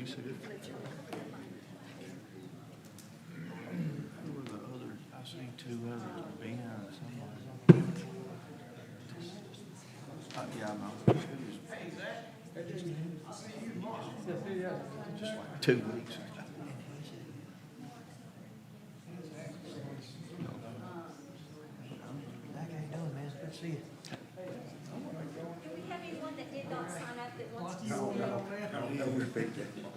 Lisa. Who were the others? I seen two others. Ben and somebody. Yeah, I know. Just like 2 weeks. Zach, how you doing, man? Good to see you. Do we have anyone that did not sign up that wants to speak?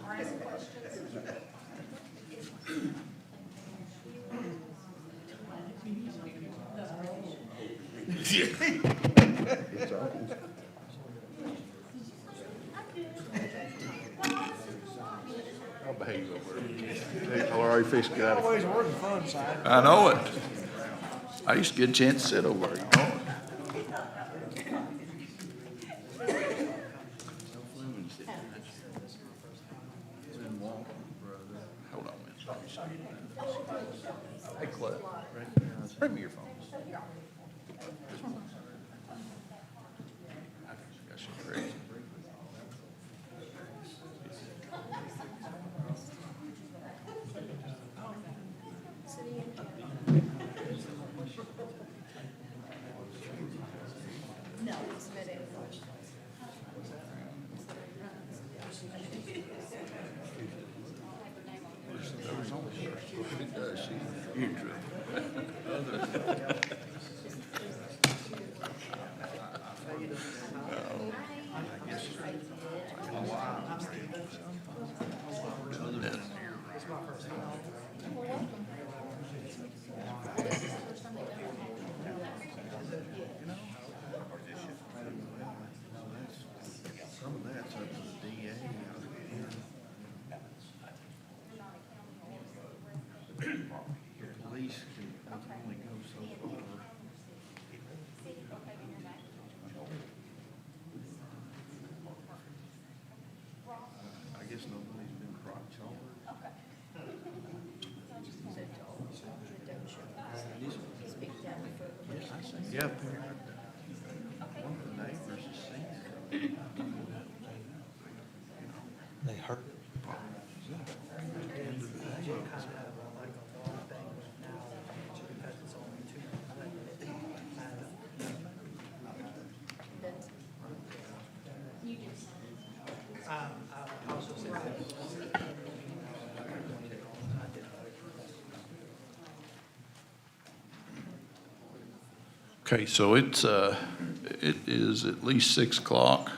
Or ask questions? It's awful. I'll behave over it. I'll already fix it out. Always working fun, Si. I know it. I used to get a chance to sit over there, you know it. Hold on a minute. Hey, Cliff, bring me your phone. I got you crazy. No, it's been in question. There's only it does. She's in trouble. Some of that's up to the DA. The police can only go so far. I guess nobody's been brought charged. Yeah. One of the neighbors has seen it. They hurt. Okay, so it is at least 6 o'clock.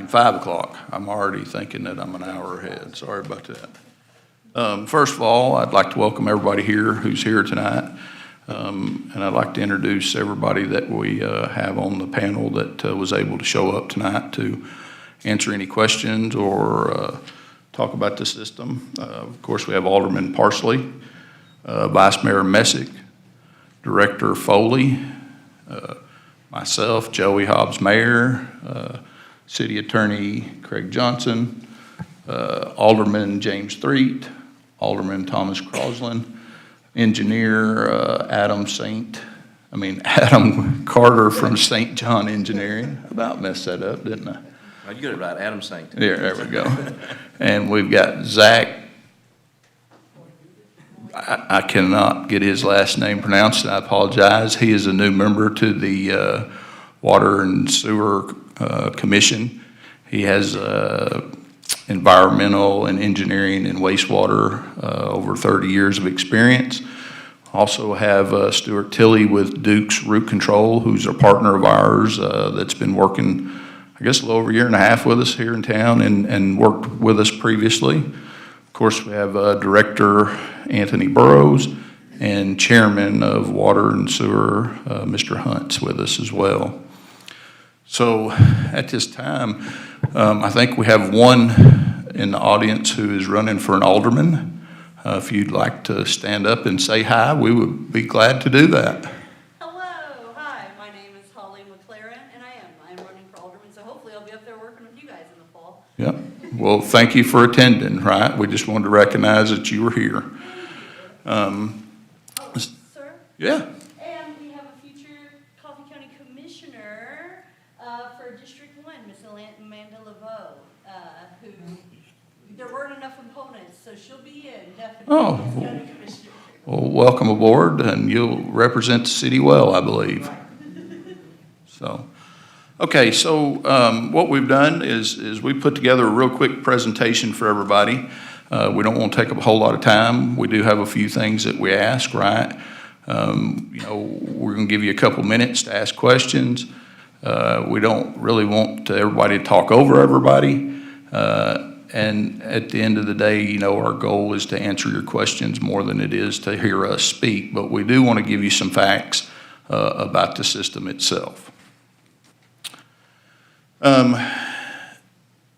5 o'clock. I'm already thinking that I'm an hour ahead. Sorry about that. First of all, I'd like to welcome everybody here who's here tonight. And I'd like to introduce everybody that we have on the panel that was able to show up tonight to answer any questions or talk about the system. Of course, we have Alderman Parsley, Vice Mayor Messick, Director Foley, myself, Joey Hobbs Mayor, City Attorney Craig Johnson, Alderman James Threet, Alderman Thomas Crosland, Engineer Adam Carter from St. John Engineering. About messed that up, didn't I? Oh, you got it right, Adam Saint. Yeah, there we go. And we've got Zach. I cannot get his last name pronounced, and I apologize. He is a new member to the Water and Sewer Commission. He has environmental and engineering and wastewater over 30 years of experience. Also have Stuart Tilley with Duke's Root Control, who's a partner of ours that's been working, I guess, a little over a year and a half with us here in town and worked with us previously. Of course, we have Director Anthony Burrows and Chairman of Water and Sewer, Mr. Hunt's with us as well. So at this time, I think we have one in the audience who is running for an alderman. If you'd like to stand up and say hi, we would be glad to do that. Hello, hi, my name is Holly McLaren, and I'm running for alderman, so hopefully I'll be up there working with you guys in the fall. Yep. Well, thank you for attending, right? We just wanted to recognize that you were here. Sir? Yeah. And we have a future Coffee County Commissioner for District 1, Miss Amanda LeVeau, who, there weren't enough components, so she'll be in definitely. Oh. as county commissioner. Well, welcome aboard, and you'll represent the city well, I believe. So, okay, so what we've done is we put together a real quick presentation for everybody. We don't want to take up a whole lot of time. We do have a few things that we ask, right? We're going to give you a couple minutes to ask questions. We don't really want everybody to talk over everybody. And at the end of the day, our goal is to answer your questions more than it is to hear us speak. But we do want to give you some facts about the system itself.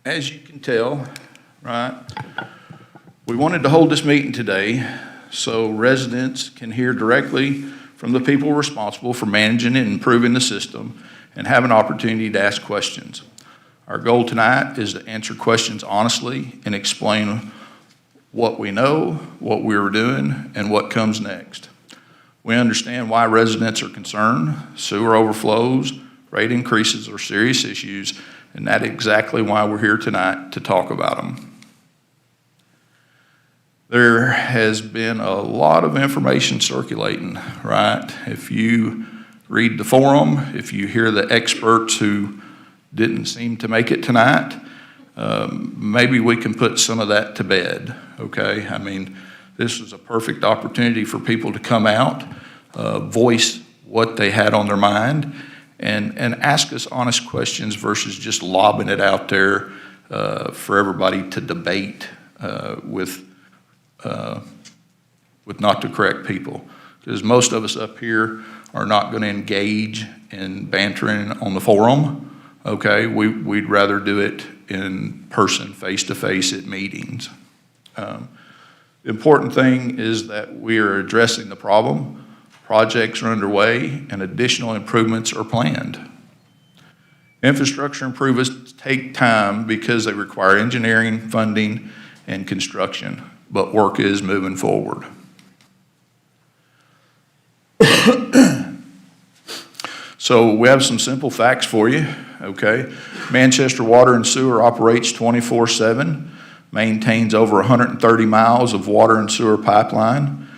As you can tell, right, we wanted to hold this meeting today so residents can hear directly from the people responsible for managing and improving the system and have an opportunity to ask questions. Our goal tonight is to answer questions honestly and explain what we know, what we're doing, and what comes next. We understand why residents are concerned. Sewer overflows, rate increases are serious issues, and that's exactly why we're here tonight to talk about them. There has been a lot of information circulating, right? If you read the forum, if you hear the experts who didn't seem to make it tonight, maybe we can put some of that to bed, okay? I mean, this was a perfect opportunity for people to come out, voice what they had on their mind, and ask us honest questions versus just lobbing it out there for everybody to debate with not the correct people. Because most of us up here are not going to engage in bantering on the forum. Okay, we'd rather do it in person, face-to-face at meetings. The important thing is that we are addressing the problem, projects are underway, and additional improvements are planned. Infrastructure improvements take time because they require engineering, funding, and construction, but work is moving forward. So we have some simple facts for you, okay? Manchester Water and Sewer operates 24/7, maintains over 130 miles of water and sewer pipeline,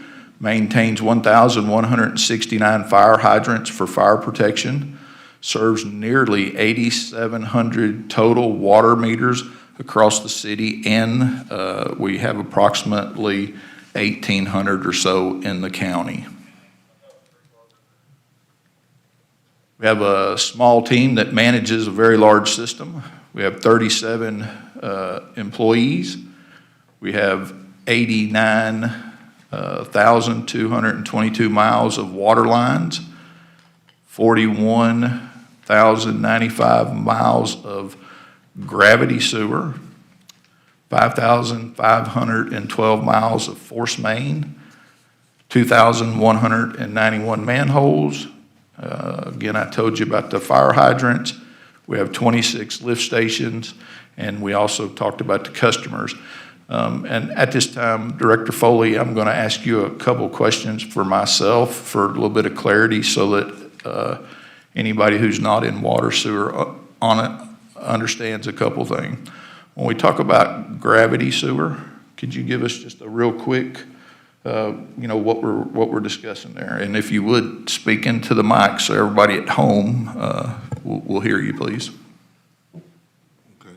maintains 1,169 fire hydrants for fire protection, serves nearly 8,700 total water meters across the city, and we have approximately 1,800 or so in the county. We have a small team that manages a very large system. We have 37 employees. We have 89,222 miles of water lines, 41,095 miles of gravity sewer, 5,512 miles of force main, 2,191 manholes. Again, I told you about the fire hydrants. We have 26 lift stations, and we also talked about the customers. And at this time, Director Foley, I'm going to ask you a couple questions for myself for a little bit of clarity so that anybody who's not in water sewer on it understands a couple things. When we talk about gravity sewer, could you give us just a real quick what we're discussing there? And if you would speak into the mic so everybody at home will hear you, please. Okay.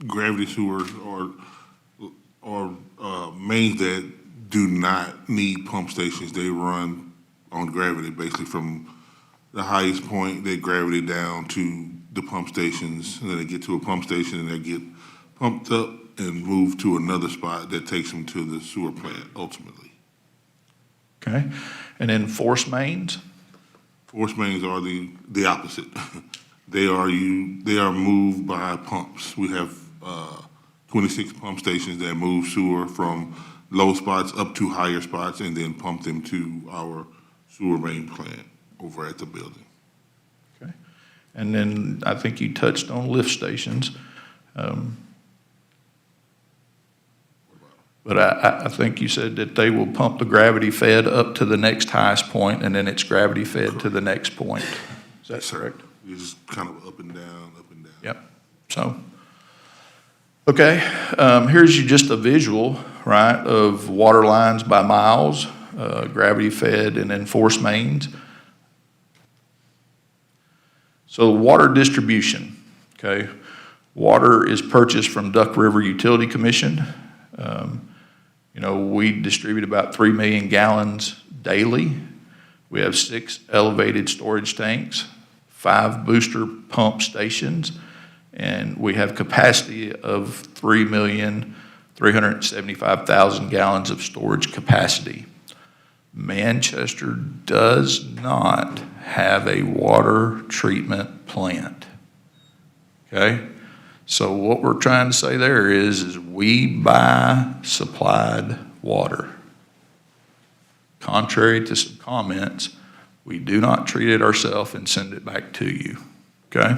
Gravity sewers are mains that do not need pump stations. They run on gravity, basically from the highest point, they gravity down to the pump stations, and then they get to a pump station and they get pumped up and moved to another spot that takes them to the sewer plant ultimately. Okay. And then force mains? Force mains are the opposite. They are moved by pumps. We have 26 pump stations that move sewer from low spots up to higher spots and then pump them to our sewer main plant over at the building. Okay. And then I think you touched on lift stations. But I think you said that they will pump the gravity fed up to the next highest point, and then it's gravity fed to the next point. Is that correct? It's kind of up and down, up and down. Yep. So, okay, here's just a visual, right, of water lines by miles, gravity fed and then force mains. So water distribution, okay. Water is purchased from Duck River Utility Commission. We distribute about 3 million gallons daily. We have 6 elevated storage tanks, 5 booster pump stations, and we have capacity of 3,375,000 gallons of storage capacity. Manchester does not have a water treatment plant. Okay? So what we're trying to say there is we buy supplied water. Contrary to some comments, we do not treat it ourselves and send it back to you. Okay?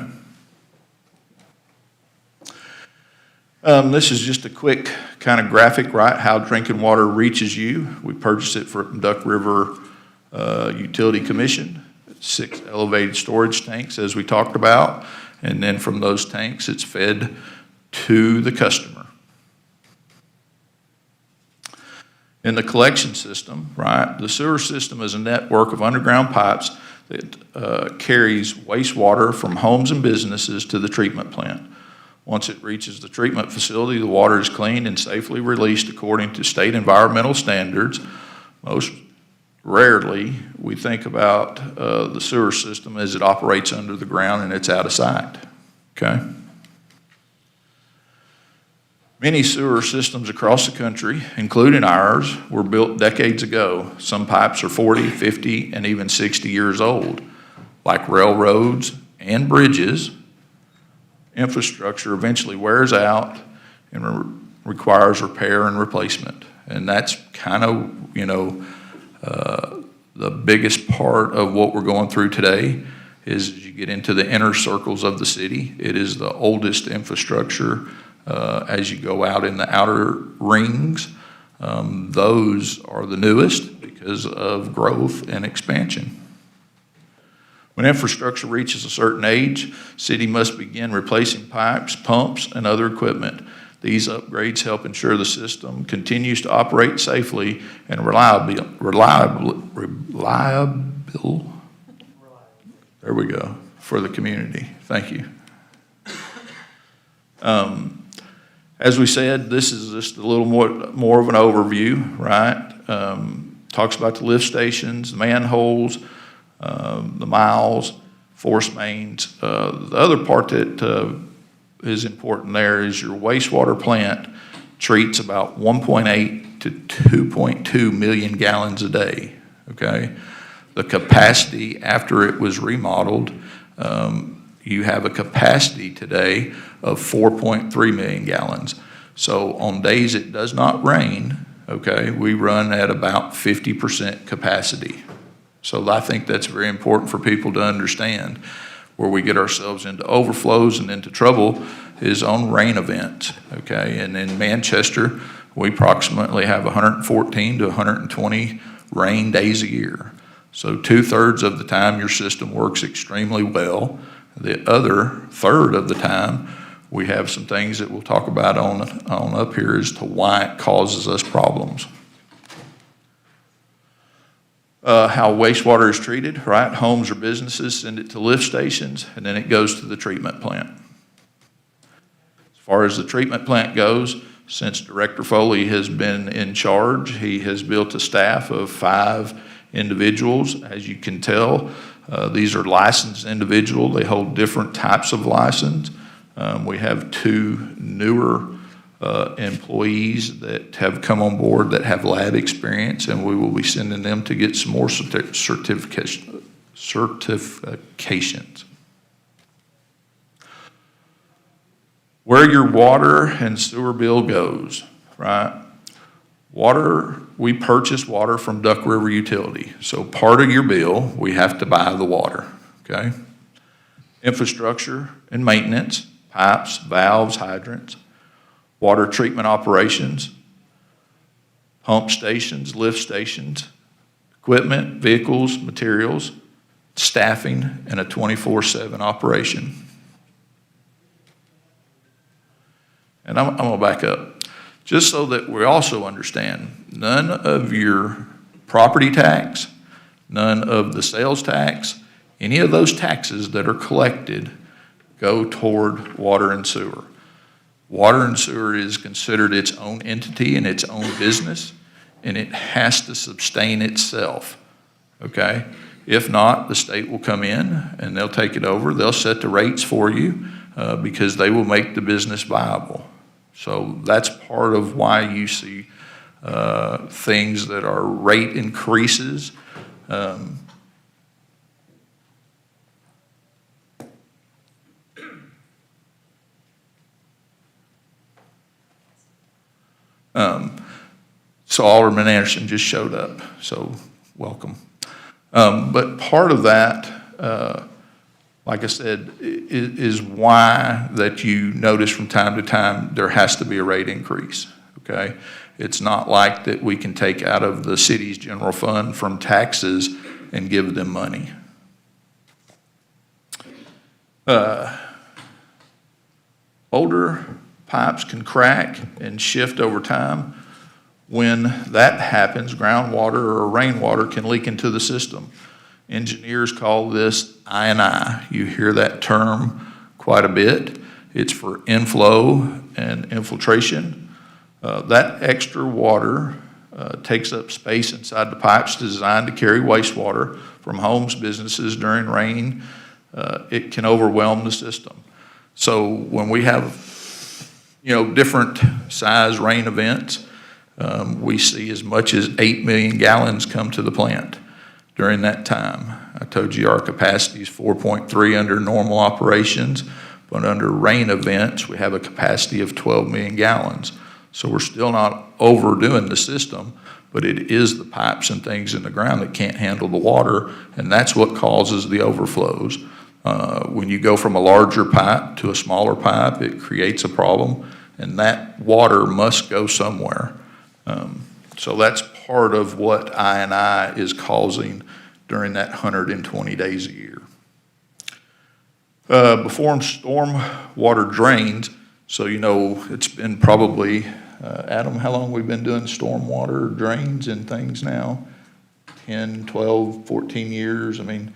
This is just a quick kind of graphic, right? How drinking water reaches you. We purchased it from Duck River Utility Commission. 6 elevated storage tanks, as we talked about. And then from those tanks, it's fed to the customer. In the collection system, right, the sewer system is a network of underground pipes that carries wastewater from homes and businesses to the treatment plant. Once it reaches the treatment facility, the water is cleaned and safely released according to state environmental standards. Most rarely, we think about the sewer system as it operates under the ground and it's out of sight, okay? Many sewer systems across the country, including ours, were built decades ago. Some pipes are 40, 50, and even 60 years old. Like railroads and bridges, infrastructure eventually wears out and requires repair and replacement. And that's kind of, the biggest part of what we're going through today is as you get into the inner circles of the city, it is the oldest infrastructure. As you go out in the outer rings, those are the newest because of growth and expansion. When infrastructure reaches a certain age, city must begin replacing pipes, pumps, and other equipment. These upgrades help ensure the system continues to operate safely and reliable. There we go, for the community. Thank you. As we said, this is just a little more of an overview, right? Talks about the lift stations, the manholes, the miles, force mains. The other part that is important there is your wastewater plant treats about 1.8 to 2.2 million gallons a day, okay? The capacity after it was remodeled, you have a capacity today of 4.3 million gallons. So on days it does not rain, okay, we run at about 50% capacity. So I think that's very important for people to understand. Where we get ourselves into overflows and into trouble is on rain events, okay? And in Manchester, we approximately have 114 to 120 rain days a year. So 2/3 of the time your system works extremely well. The other third of the time, we have some things that we'll talk about on up here as to why it causes us problems. How wastewater is treated, right? Homes or businesses send it to lift stations, and then it goes to the treatment plant. As far as the treatment plant goes, since Director Foley has been in charge, he has built a staff of 5 individuals. As you can tell, these are licensed individuals. They hold different types of license. We have 2 newer employees that have come on board that have lab experience, and we will be sending them to get some more certifications. Where your water and sewer bill goes, right? Water, we purchase water from Duck River Utility. So part of your bill, we have to buy the water, okay? Infrastructure and maintenance, pipes, valves, hydrants, water treatment operations, pump stations, lift stations, equipment, vehicles, materials, staffing, and a 24/7 operation. and I'm gonna back up, just so that we also understand, none of your property tax, none of the sales tax, any of those taxes that are collected go toward water and sewer. Water and sewer is considered its own entity and its own business, and it has to sustain itself, okay? If not, the state will come in and they'll take it over. They'll set the rates for you because they will make the business viable. So that's part of why you see things that are rate increases. So Alderman Anderson just showed up, so welcome. But part of that, like I said, is why that you notice from time to time there has to be a rate increase, okay? It's not like that we can take out of the city's general fund from taxes and give them money. Older pipes can crack and shift over time. When that happens, groundwater or rainwater can leak into the system. Engineers call this I&I. You hear that term quite a bit. It's for inflow and infiltration. That extra water takes up space inside the pipes designed to carry wastewater from homes, businesses during rain. It can overwhelm the system. So when we have, different size rain events, we see as much as 8 million gallons come to the plant during that time. I told you our capacity is 4.3 under normal operations, but under rain events, we have a capacity of 12 million gallons. So we're still not overdoing the system, but it is the pipes and things in the ground that can't handle the water, and that's what causes the overflows. When you go from a larger pipe to a smaller pipe, it creates a problem, and that water must go somewhere. So that's part of what I&I is causing during that 120 days a year. Before storm water drains, so it's been probably, Adam, how long we've been doing storm water drains and things now? 10, 12, 14 years. I mean,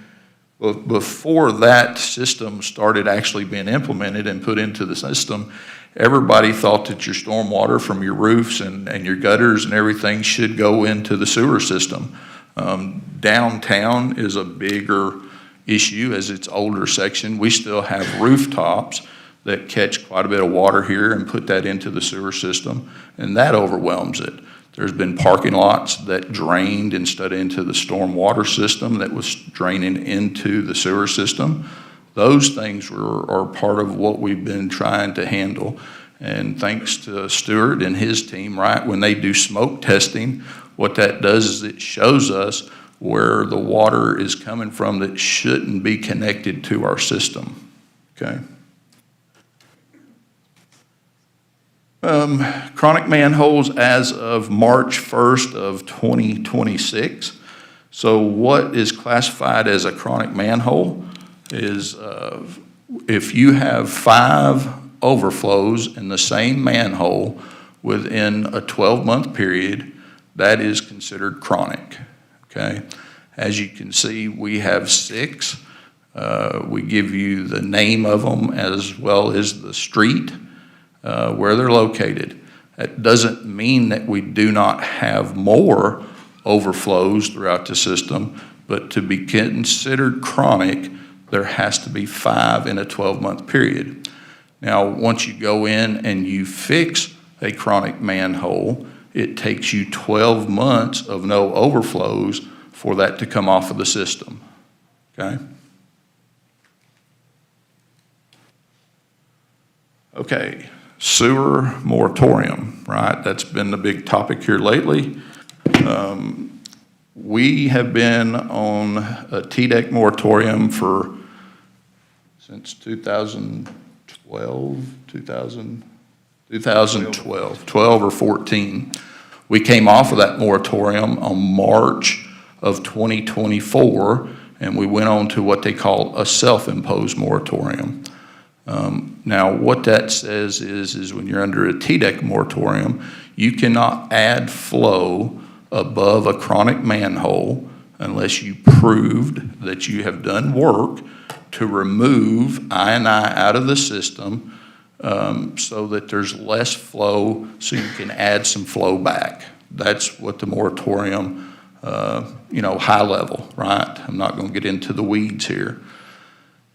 before that system started actually being implemented and put into the system, everybody thought that your storm water from your roofs and your gutters and everything should go into the sewer system. Downtown is a bigger issue as it's older section. We still have rooftops that catch quite a bit of water here and put that into the sewer system, and that overwhelms it. There's been parking lots that drained instead of into the storm water system that was draining into the sewer system. Those things are part of what we've been trying to handle. And thanks to Stuart and his team, right, when they do smoke testing, what that does is it shows us where the water is coming from that shouldn't be connected to our system, okay? Chronic manholes as of March 1st of 2026. So what is classified as a chronic manhole is if you have 5 overflows in the same manhole within a 12-month period, that is considered chronic, okay? As you can see, we have 6. We give you the name of them as well as the street where they're located. That doesn't mean that we do not have more overflows throughout the system, but to be considered chronic, there has to be 5 in a 12-month period. Now, once you go in and you fix a chronic manhole, it takes you 12 months of no overflows for that to come off of the system, okay? Okay, sewer moratorium, right? That's been the big topic here lately. We have been on a TDEC moratorium since 12 or 14. We came off of that moratorium on March of 2024, and we went on to what they call a self-imposed moratorium. Now, what that says is when you're under a TDEC moratorium, you cannot add flow above a chronic manhole unless you proved that you have done work to remove I&I out of the system, so that there's less flow, so you can add some flow back. That's what the moratorium, high level, right? I'm not going to get into the weeds here.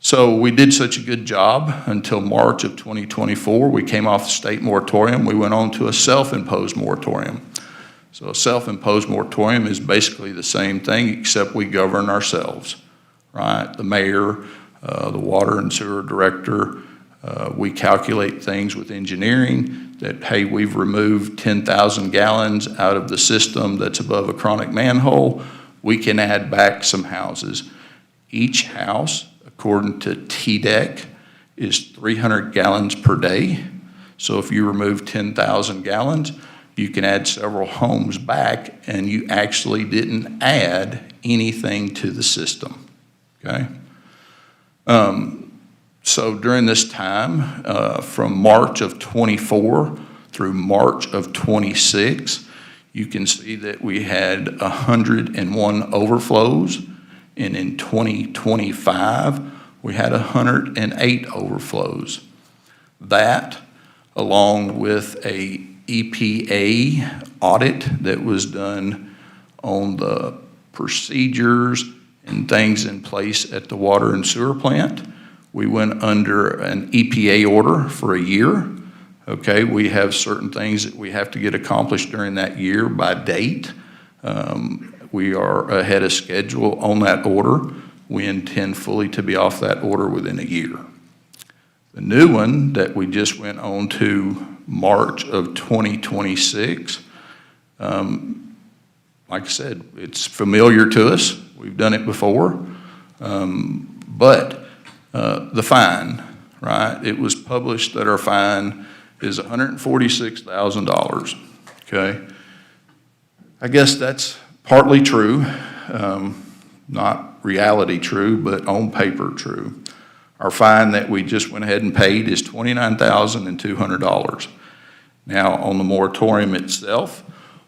So we did such a good job until March of 2024. We came off the state moratorium. We went on to a self-imposed moratorium. So a self-imposed moratorium is basically the same thing, except we govern ourselves, right? The mayor, the water and sewer director, we calculate things with engineering that, hey, we've removed 10,000 gallons out of the system that's above a chronic manhole. We can add back some houses. Each house, according to TDEC, is 300 gallons per day. So if you remove 10,000 gallons, you can add several homes back, and you actually didn't add anything to the system, okay? So during this time, from March of 24 through March of 26, you can see that we had 101 overflows, and in 2025, we had 108 overflows. That, along with a EPA audit that was done on the procedures and things in place at the water and sewer plant, we went under an EPA order for a year. Okay, we have certain things that we have to get accomplished during that year by date. We are ahead of schedule on that order. We intend fully to be off that order within a year. The new one that we just went on to March of 2026, like I said, it's familiar to us. We've done it before. But the fine, right? It was published that our fine is $146,000, okay? I guess that's partly true, not reality true, but on paper true. Our fine that we just went ahead and paid is $29,200. Now, on the moratorium itself,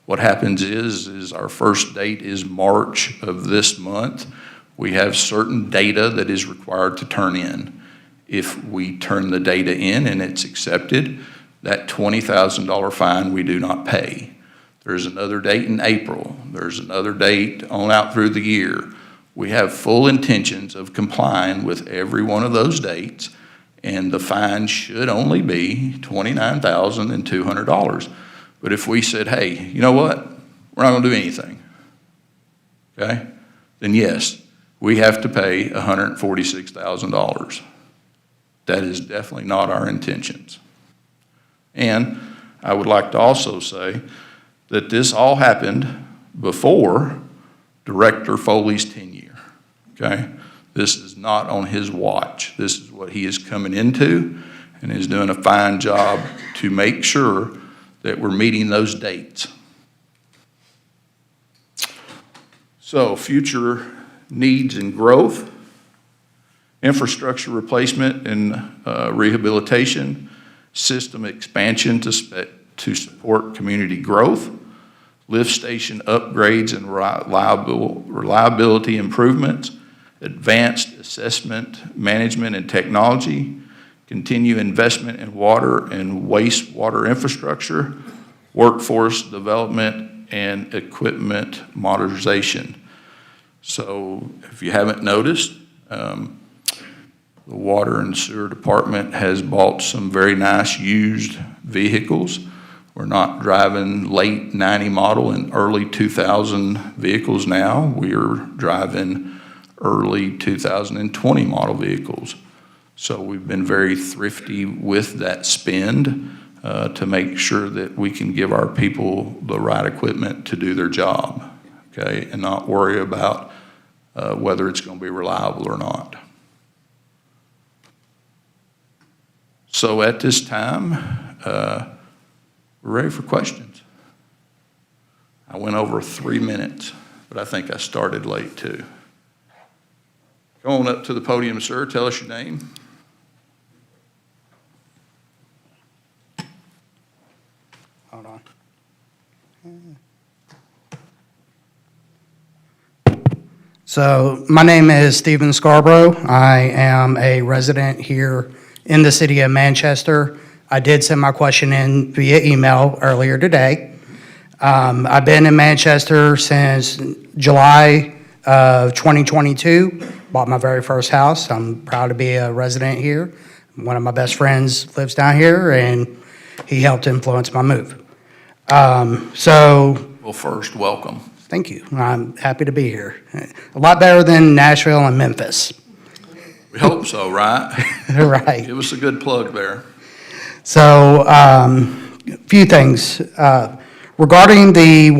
what happens is our first date is March of this month. We have certain data that is required to turn in. If we turn the data in and it's accepted, that $20,000 fine we do not pay. There's another date in April. There's another date on out through the year. We have full intentions of complying with every one of those dates, and the fine should only be $29,200. But if we said, hey, you know what? We're not going to do anything, okay? Then yes, we have to pay $146,000. That is definitely not our intentions. And I would like to also say that this all happened before Director Foley's tenure, okay? This is not on his watch. This is what he is coming into, and is doing a fine job to make sure that we're meeting those dates. So, future needs and growth, infrastructure replacement and rehabilitation, system expansion to support community growth, lift station upgrades and reliability improvements, advanced assessment, management, and technology, continue investment in water and wastewater infrastructure, workforce development, and equipment modernization. So if you haven't noticed, the Water and Sewer Department has bought some very nice used vehicles. We're not driving late 90 model and early 2000 vehicles now. We are driving early 2020 model vehicles. So we've been very thrifty with that spend to make sure that we can give our people the right equipment to do their job, okay, and not worry about whether it's going to be reliable or not. So at this time, we're ready for questions. I went over 3 minutes, but I think I started late too. Come on up to the podium, sir. Tell us your name. hold on. So my name is Stephen Scarborough. I am a resident here in the city of Manchester. I did send my question in via email earlier today. I've been in Manchester since July of 2022, bought my very first house. I'm proud to be a resident here. One of my best friends lives down here, and he helped influence my move. Well, first, welcome. Thank you. I'm happy to be here. A lot better than Nashville and Memphis. We hope so, right? Right. Give us a good plug there. So, a few things. Regarding the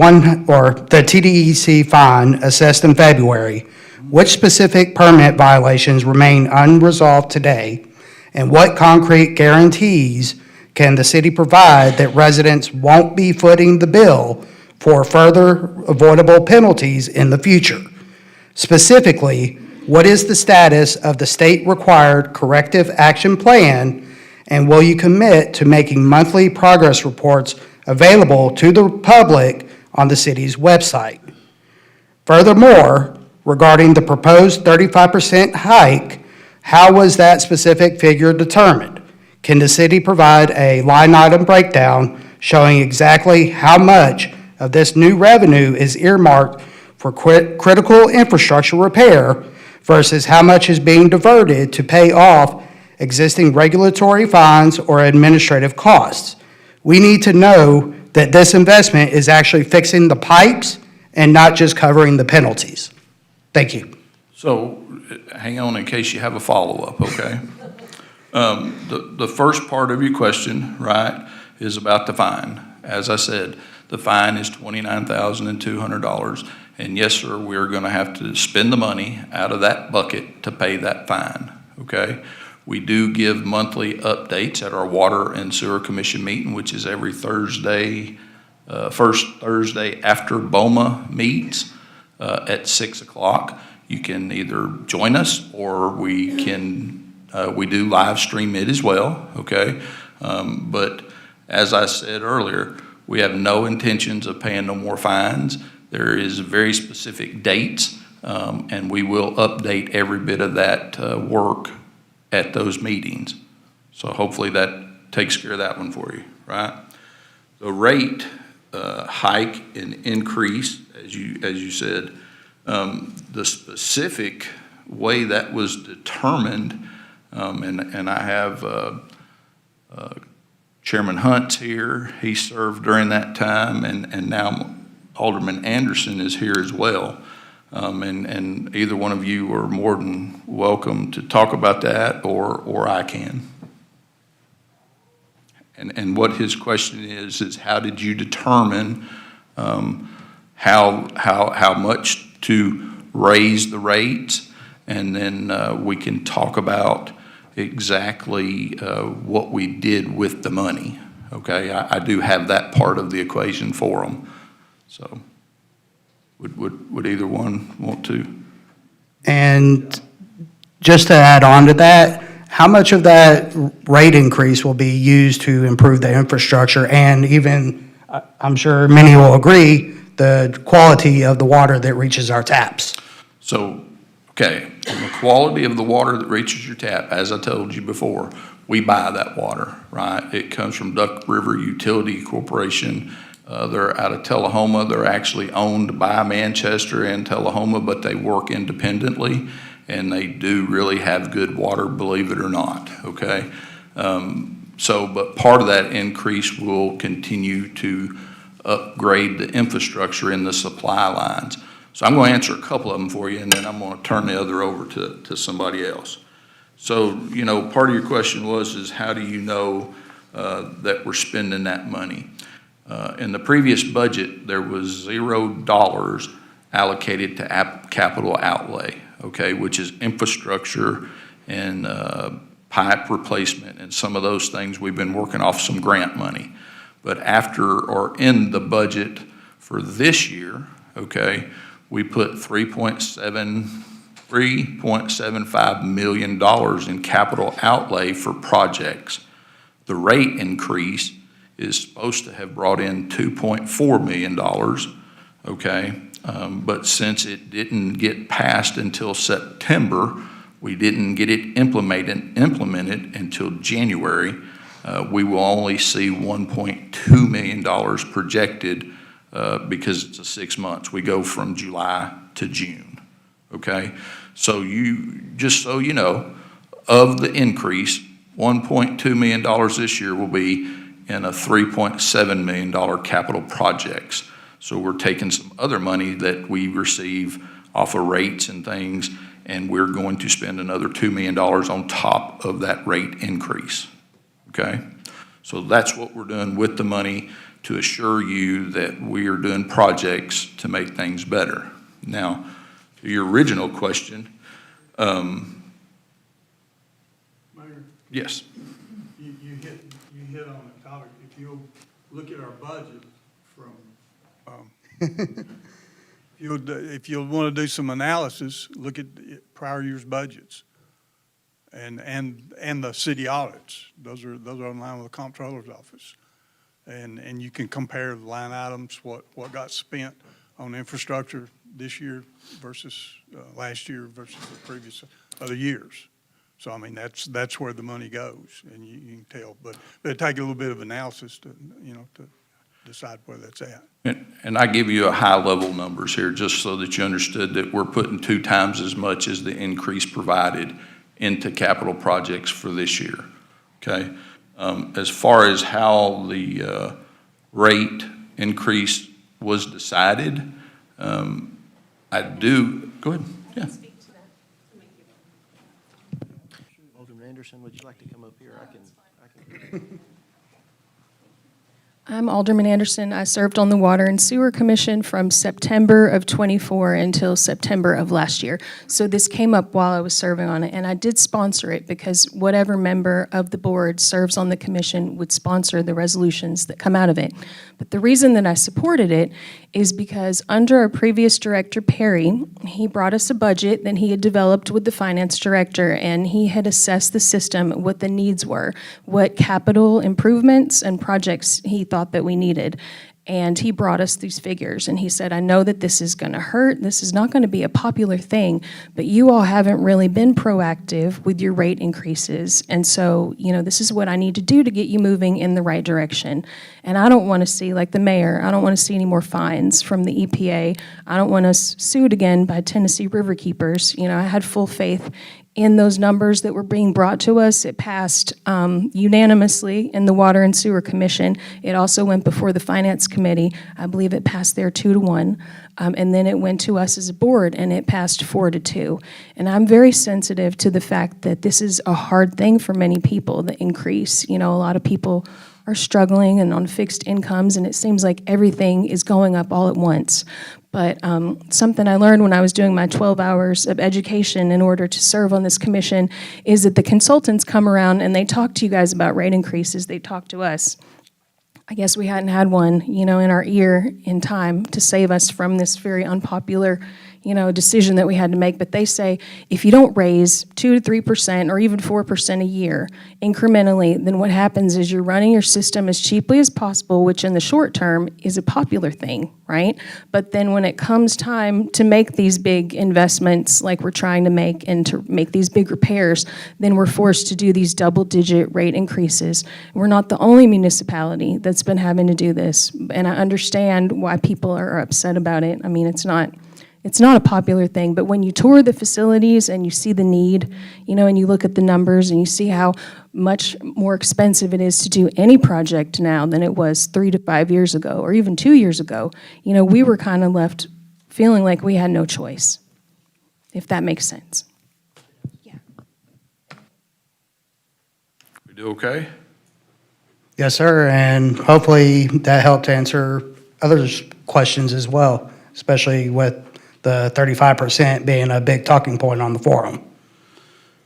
TDEC fine assessed in February, which specific permit violations remain unresolved today? And what concrete guarantees can the city provide that residents won't be footing the bill for further avoidable penalties in the future? Specifically, what is the status of the state-required corrective action plan, and will you commit to making monthly progress reports available to the public on the city's website? Furthermore, regarding the proposed 35% hike, how was that specific figure determined? Can the city provide a line item breakdown showing exactly how much of this new revenue is earmarked for critical infrastructure repair versus how much is being diverted to pay off existing regulatory fines or administrative costs? We need to know that this investment is actually fixing the pipes and not just covering the penalties. Thank you. So, hang on in case you have a follow-up, okay? The first part of your question, right, is about the fine. As I said, the fine is $29,200. And yes, sir, we're going to have to spend the money out of that bucket to pay that fine, okay? We do give monthly updates at our Water and Sewer Commission meeting, which is every Thursday, first Thursday after BOMA meets at 6 o'clock. You can either join us or we do live stream it as well, okay? But as I said earlier, we have no intentions of paying no more fines. There is very specific dates, and we will update every bit of that work at those meetings. So hopefully that takes care of that one for you, right? The rate hike and increase, as you said, the specific way that was determined, and I have Chairman Hunt's here. He served during that time, and now Alderman Anderson is here as well. And either one of you are more than welcome to talk about that, or I can. And what his question is how did you determine how much to raise the rates? And then we can talk about exactly what we did with the money. Okay, I do have that part of the equation for them. So. Would either one want to? And just to add on to that, how much of that rate increase will be used to improve the infrastructure and even, I'm sure many will agree, the quality of the water that reaches our taps? So, okay, on the quality of the water that reaches your tap, as I told you before, we buy that water, right? It comes from Duck River Utility Corporation. They're out of Tullahoma. They're actually owned by Manchester and Tullahoma, but they work independently, and they do really have good water, believe it or not, okay? But part of that increase will continue to upgrade the infrastructure in the supply lines. So I'm going to answer a couple of them for you, and then I'm going to turn the other over to somebody else. So, part of your question is how do you know that we're spending that money? In the previous budget, there was $0 allocated to capital outlay, okay, which is infrastructure and pipe replacement and some of those things. We've been working off some grant money. But in the budget for this year, okay, we put $3.75 million in capital outlay for projects. The rate increase is supposed to have brought in $2.4 million, okay? But since it didn't get passed until September, we didn't get it implemented until January. We will only see $1.2 million projected because it's a 6 months. We go from July to June, okay? So just so you know, of the increase, $1.2 million this year will be in a $3.7 million capital projects. So we're taking some other money that we receive off of rates and things, and we're going to spend another $2 million on top of that rate increase, okay? So that's what we're doing with the money to assure you that we are doing projects to make things better. Now, to your original question, Mayor, yes. you hit on the topic. If you'll look at our budget from, if you'll want to do some analysis, look at prior year's budgets and the city audits. Those are in line with the comptroller's office. And you can compare the line items, what got spent on infrastructure this year versus last year versus the previous other years. So, I mean, that's where the money goes, and you can tell. But it'll take a little bit of analysis to decide where that's at. And I give you a high-level numbers here, just so that you understood that we're putting 2 times as much as the increase provided into capital projects for this year, okay? As far as how the rate increase was decided, I do, go ahead, yeah. Alderman Anderson, would you like to come up here? I can. I'm Alderman Anderson. I served on the Water and Sewer Commission from September of '24 until September of last year. So this came up while I was serving on it, and I did sponsor it because whatever member of the board serves on the commission would sponsor the resolutions that come out of it. But the reason that I supported it is because under our previous director, Perry, he brought us a budget that he had developed with the finance director, and he had assessed the system, what the needs were, what capital improvements and projects he thought that we needed. And he brought us these figures, and he said, I know that this is going to hurt. This is not going to be a popular thing, but you all haven't really been proactive with your rate increases. And so, this is what I need to do to get you moving in the right direction. And I don't want to see, like the mayor, I don't want to see any more fines from the EPA. I don't want us sued again by Tennessee Riverkeepers. I had full faith in those numbers that were being brought to us. It passed unanimously in the Water and Sewer Commission. It also went before the Finance Committee. I believe it passed there 2-1. And then it went to us as a board, and it passed 4-2. And I'm very sensitive to the fact that this is a hard thing for many people, the increase. A lot of people are struggling and on fixed incomes, and it seems like everything is going up all at once. But something I learned when I was doing my 12 hours of education in order to serve on this commission is that the consultants come around and they talk to you guys about rate increases. They talk to us. I guess we hadn't had one, in our ear in time to save us from this very unpopular, decision that we had to make. But they say, if you don't raise 2 to 3% or even 4% a year incrementally, then what happens is you're running your system as cheaply as possible, which in the short term is a popular thing, right? But then when it comes time to make these big investments like we're trying to make and to make these big repairs, then we're forced to do these double-digit rate increases. We're not the only municipality that's been having to do this, and I understand why people are upset about it. I mean, it's not a popular thing, but when you tour the facilities and you see the need, and you look at the numbers and you see how much more expensive it is to do any project now than it was 3 to 5 years ago or even 2 years ago, we were kind of left feeling like we had no choice, if that makes sense. Yeah. We do okay? Yes, sir, and hopefully that helped answer others' questions as well, especially with the 35% being a big talking point on the forum.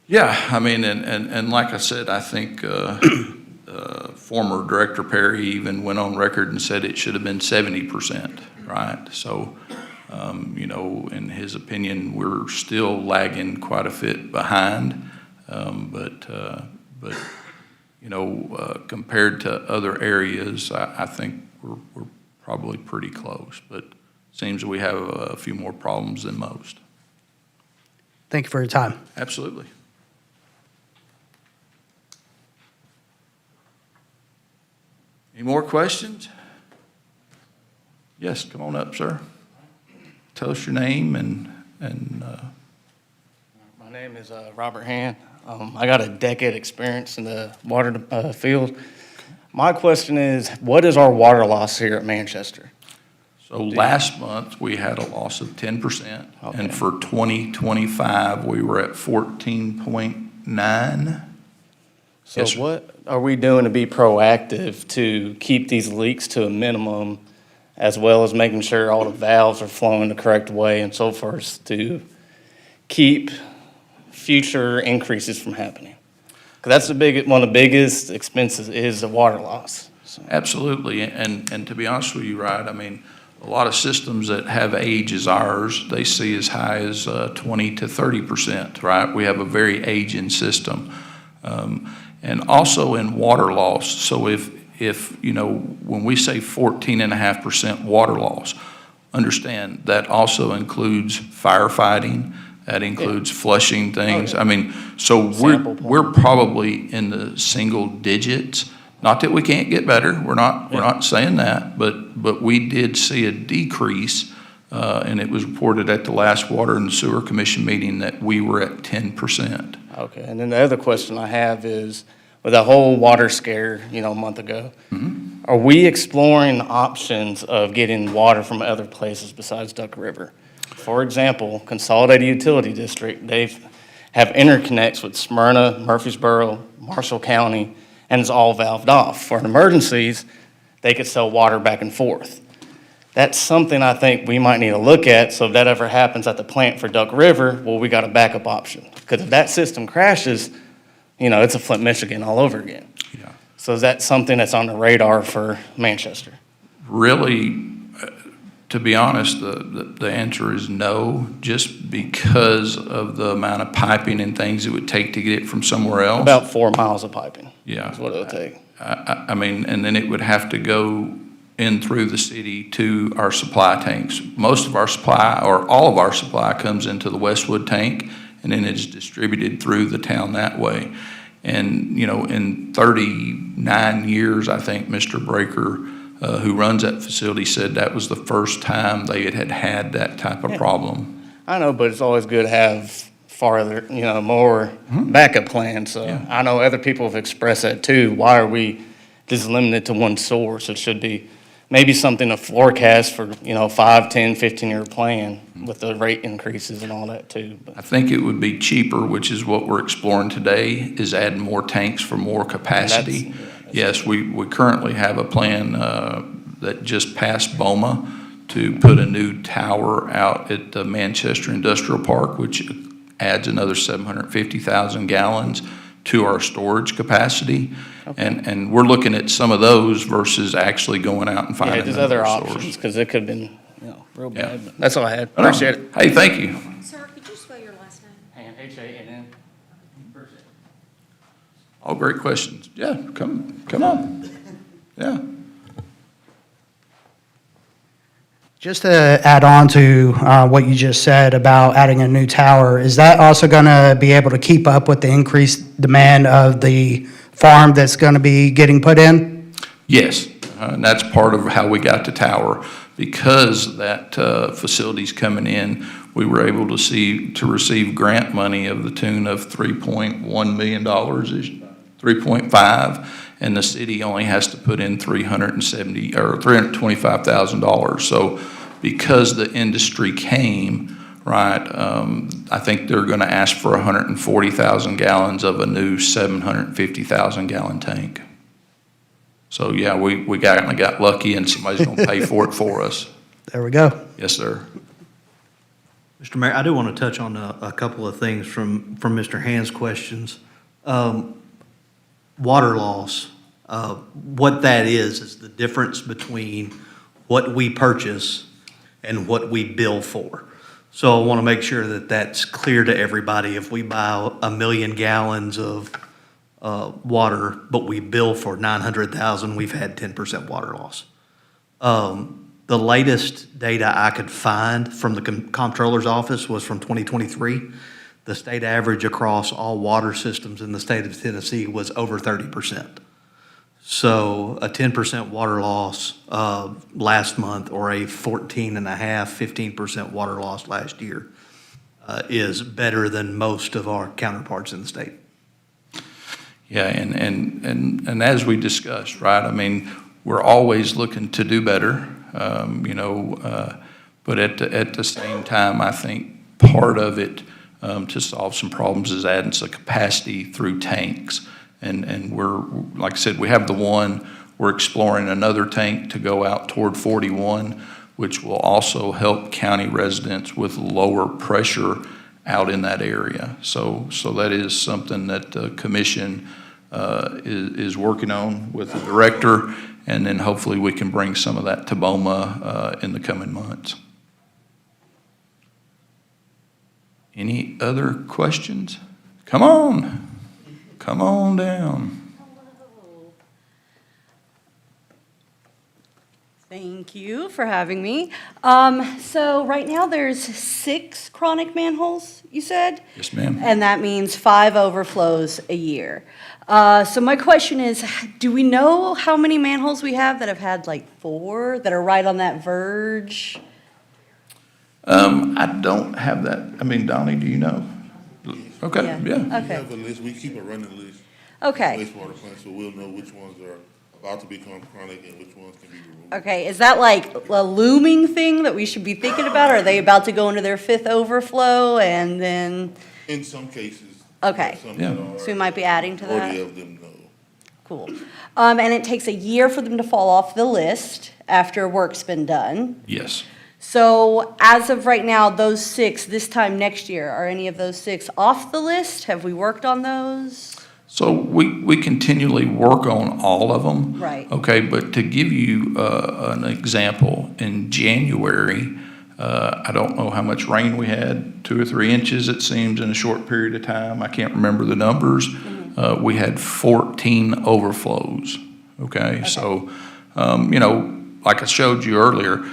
Yeah, I mean, and like I said, I think former Director Perry even went on record and said it should have been 70%, right? So, in his opinion, we're still lagging quite a bit behind, but compared to other areas, I think we're probably pretty close, but seems we have a few more problems than most. Thank you for your time. Absolutely. Any more questions? Yes, come on up, sir. Tell us your name and My name is Robert Hand. I got a decade experience in the water field. My question is, what is our water loss here at Manchester? so last month, we had a loss of 10%. Okay. And for 2025, we were at 14.9. So Yes, sir. what are we doing to be proactive to keep these leaks to a minimum, as well as making sure all the valves are flowing the correct way and so forth to keep future increases from happening? Because that's one of the biggest expenses is the water loss. So, Absolutely, and to be honest with you, right, I mean, a lot of systems that have age as ours, they see as high as 20 to 30%, right? We have a very aging system. And also in water loss, so if when we say 14.5% water loss, understand that also includes firefighting, that includes flushing things. yeah. I mean, so Sample we're point. probably in the single digits. Not that we can't get better, we're not saying that, but we did see a decrease, and it was reported at the last Water and Sewer Commission meeting that we were at 10%. okay, and then the other question I have is, with that whole water scare, a month ago, are we exploring options of getting water from other places besides Duck River? For example, Consolidated Utility District, they have interconnects with Smyrna, Murfreesboro, Marshall County, and it's all valved off. For emergencies, they could sell water back and forth. That's something I think we might need to look at, so if that ever happens at the plant for Duck River, well, we got a backup option. Because if that system crashes, it's a Flint, Michigan all over again. Yeah. So is that something that's on the radar for Manchester? Really, to be honest, the answer is no, just because of the amount of piping and things it would take to get it from somewhere else. About 4 miles of piping. Yeah. Is what it'll take. I mean, and then it would have to go in through the city to our supply tanks. Most of our supply, or all of our supply, comes into the Westwood tank, and then it's distributed through the town that way. And, in 39 years, I think Mr. Breaker, who runs that facility, said that was the first time they had that type of problem. I know, but it's always good to have farther, more backup plans. So Yeah. I know other people have expressed that too. Why are we just limited to one source? It should be maybe something to forecast for, 5, 10, 15-year plan with the rate increases and all that too. But I think it would be cheaper, which is what we're exploring today, is adding more tanks for more capacity. That's Yes, we currently have a plan that just passed BOMA to put a new tower out at the Manchester Industrial Park, which adds another 750,000 gallons to our storage capacity. Okay. And we're looking at some of those versus actually going out and finding yeah, just another other source. options, because it could have been, real Yeah. bad. But that's all I had. Oh, no. Appreciate it. Hey, thank you. Sir, could you spell your last name? And H-A-N-N. Appreciate it. All great questions. Yeah, come on. Yeah. Just to add on to what you just said about adding a new tower, is that also going to be able to keep up with the increased demand of the farm that's going to be getting put in? Yes, and that's part of how we got the tower. Because that facility's coming in, we were able to receive grant money of the tune of $3.1 million, 3.5, and the city only has to put in $325,000. So because the industry came, right, I think they're going to ask for 140,000 gallons of a new 750,000 gallon tank. So yeah, we got lucky, and somebody's going to pay for it for us. There we go. Yes, sir. Mr. Mayor, I do want to touch on a couple of things from Mr. Hand's questions. Water loss, what that is the difference between what we purchase and what we bill for. So I want to make sure that that's clear to everybody. If we buy 1 million gallons of water, but we bill for 900,000, we've had 10% water loss. The latest data I could find from the comptroller's office was from 2023. The state average across all water systems in the state of Tennessee was over 30%. So a 10% water loss last month, or a 15% water loss last year, is better than most of our counterparts in the state. Yeah, and as we discussed, right, I mean, we're always looking to do better, but at the same time, I think part of it to solve some problems is adding some capacity through tanks. And we're, like I said, we have the one, we're exploring another tank to go out toward 41, which will also help county residents with lower pressure out in that area. So that is something that the commission is working on with the director, and then hopefully we can bring some of that to BOMA in the coming months. Any other questions? Come on down. Thank you for having me. So right now there's 6 chronic manholes, you said? Yes, ma'am. And that means 5 overflows a year. So my question is, do we know how many manholes we have that have had like 4 that are right on that verge? I don't have that. I mean, Donnie, do you know? Okay, yeah. We Okay, have a list, we keep a running list. okay. Wastewater plants, so we'll know which ones are about to become chronic and which ones can be removed. Okay, is that like a looming thing that we should be thinking about? Or are they about to go into their 5th overflow and then, In some cases. Okay. Some Yeah. that are- so we might be adding to that? Majority of them, no. Cool. And it takes a year for them to fall off the list after work's been done. Yes. So as of right now, those 6, this time next year, are any of those 6 off the list? Have we worked on those? So we continually work on all of them. Right. Okay, but to give you an example, in January, I don't know how much rain we had, 2 or 3 inches, it seems, in a short period of time. I can't remember the numbers. We had 14 overflows. Okay, so, like I showed you earlier,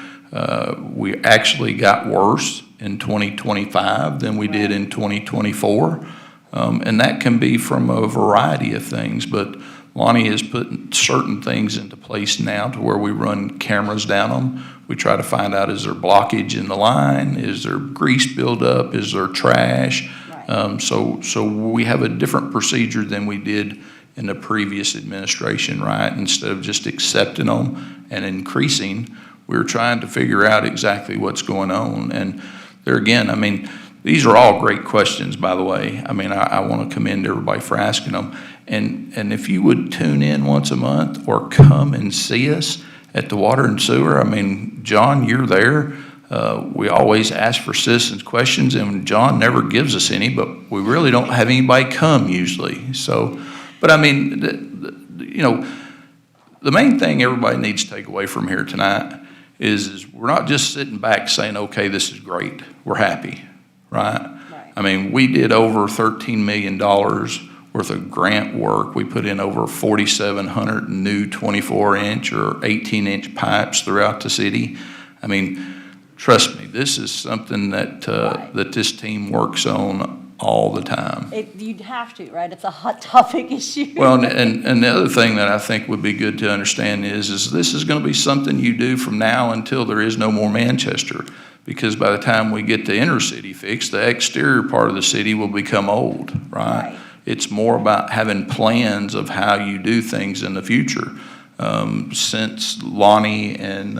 we actually got worse in 2025 than we did in 2024. And that can be from a variety of things, but Lonnie is putting certain things into place now to where we run cameras down them. We try to find out, is there blockage in the line? Is there grease buildup? Is there trash? Right. So we have a different procedure than we did in the previous administration, right? Instead of just accepting them and increasing, we're trying to figure out exactly what's going on. And there again, I mean, these are all great questions, by the way. I mean, I want to commend everybody for asking them. And if you would tune in once a month or come and see us at the water and sewer, I mean, John, you're there. We always ask for citizens' questions, and John never gives us any, but we really don't have anybody come usually. So, but I mean, the main thing everybody needs to take away from here tonight is we're not just sitting back saying, okay, this is great, we're happy. Right? Right. I mean, we did over $13 million worth of grant work. We put in over 4,700 new 24-inch or 18-inch pipes throughout the city. I mean, trust me, this is something that that this team works on all the time. You'd have to, right? It's a hot topic issue. Well, and the other thing that I think would be good to understand is this is going to be something you do from now until there is no more Manchester. Because by the time we get the inner city fixed, the exterior part of the city will become old, right? It's more about having plans of how you do things in the future. Since Lonnie and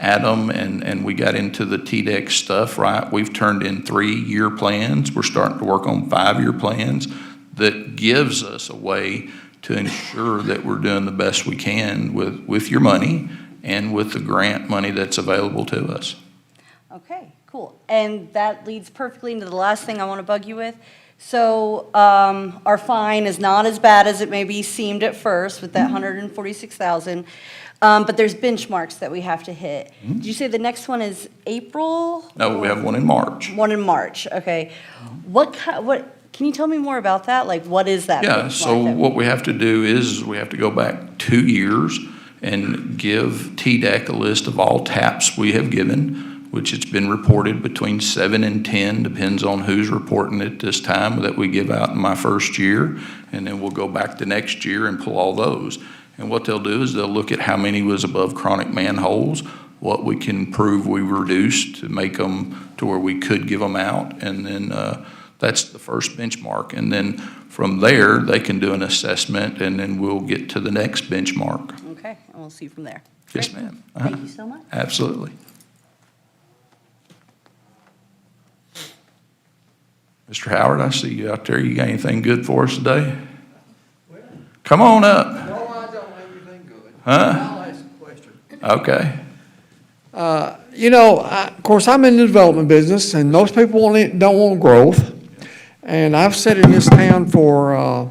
Adam and we got into the TDEC stuff, right, we've turned in 3-year plans. We're starting to work on 5-year plans that gives us a way to ensure that we're doing the best we can with your money and with the grant money that's available to us. Okay, cool. And that leads perfectly into the last thing I want to bug you with. So our fine is not as bad as it maybe seemed at first with that 146,000, but there's benchmarks that we have to hit. Did you say the next one is April? No, we have one in March. One in March, okay. What Can you tell me more about that? Like, what is that? Yeah, benchmark so that- what we have to do is we have to go back 2 years and give TDEC a list of all taps we have given, which it's been reported between 7 and 10, depends on who's reporting it this time, that we give out in my first year. And then we'll go back the next year and pull all those. And what they'll do is they'll look at how many was above chronic manholes, what we can prove we reduced to make them to where we could give them out. And then that's the first benchmark. And then from there, they can do an assessment, and then we'll get to the next benchmark. Okay, and we'll see from there. Yes, Great. ma'am. Thank you so much. Absolutely. Mr. Howard, I see you out there. You got anything good for us today? Come on up. No, I don't have anything good. Huh? I'll ask a question. Okay. Of course, I'm in the development business, and most people don't want growth. And I've sat in this town for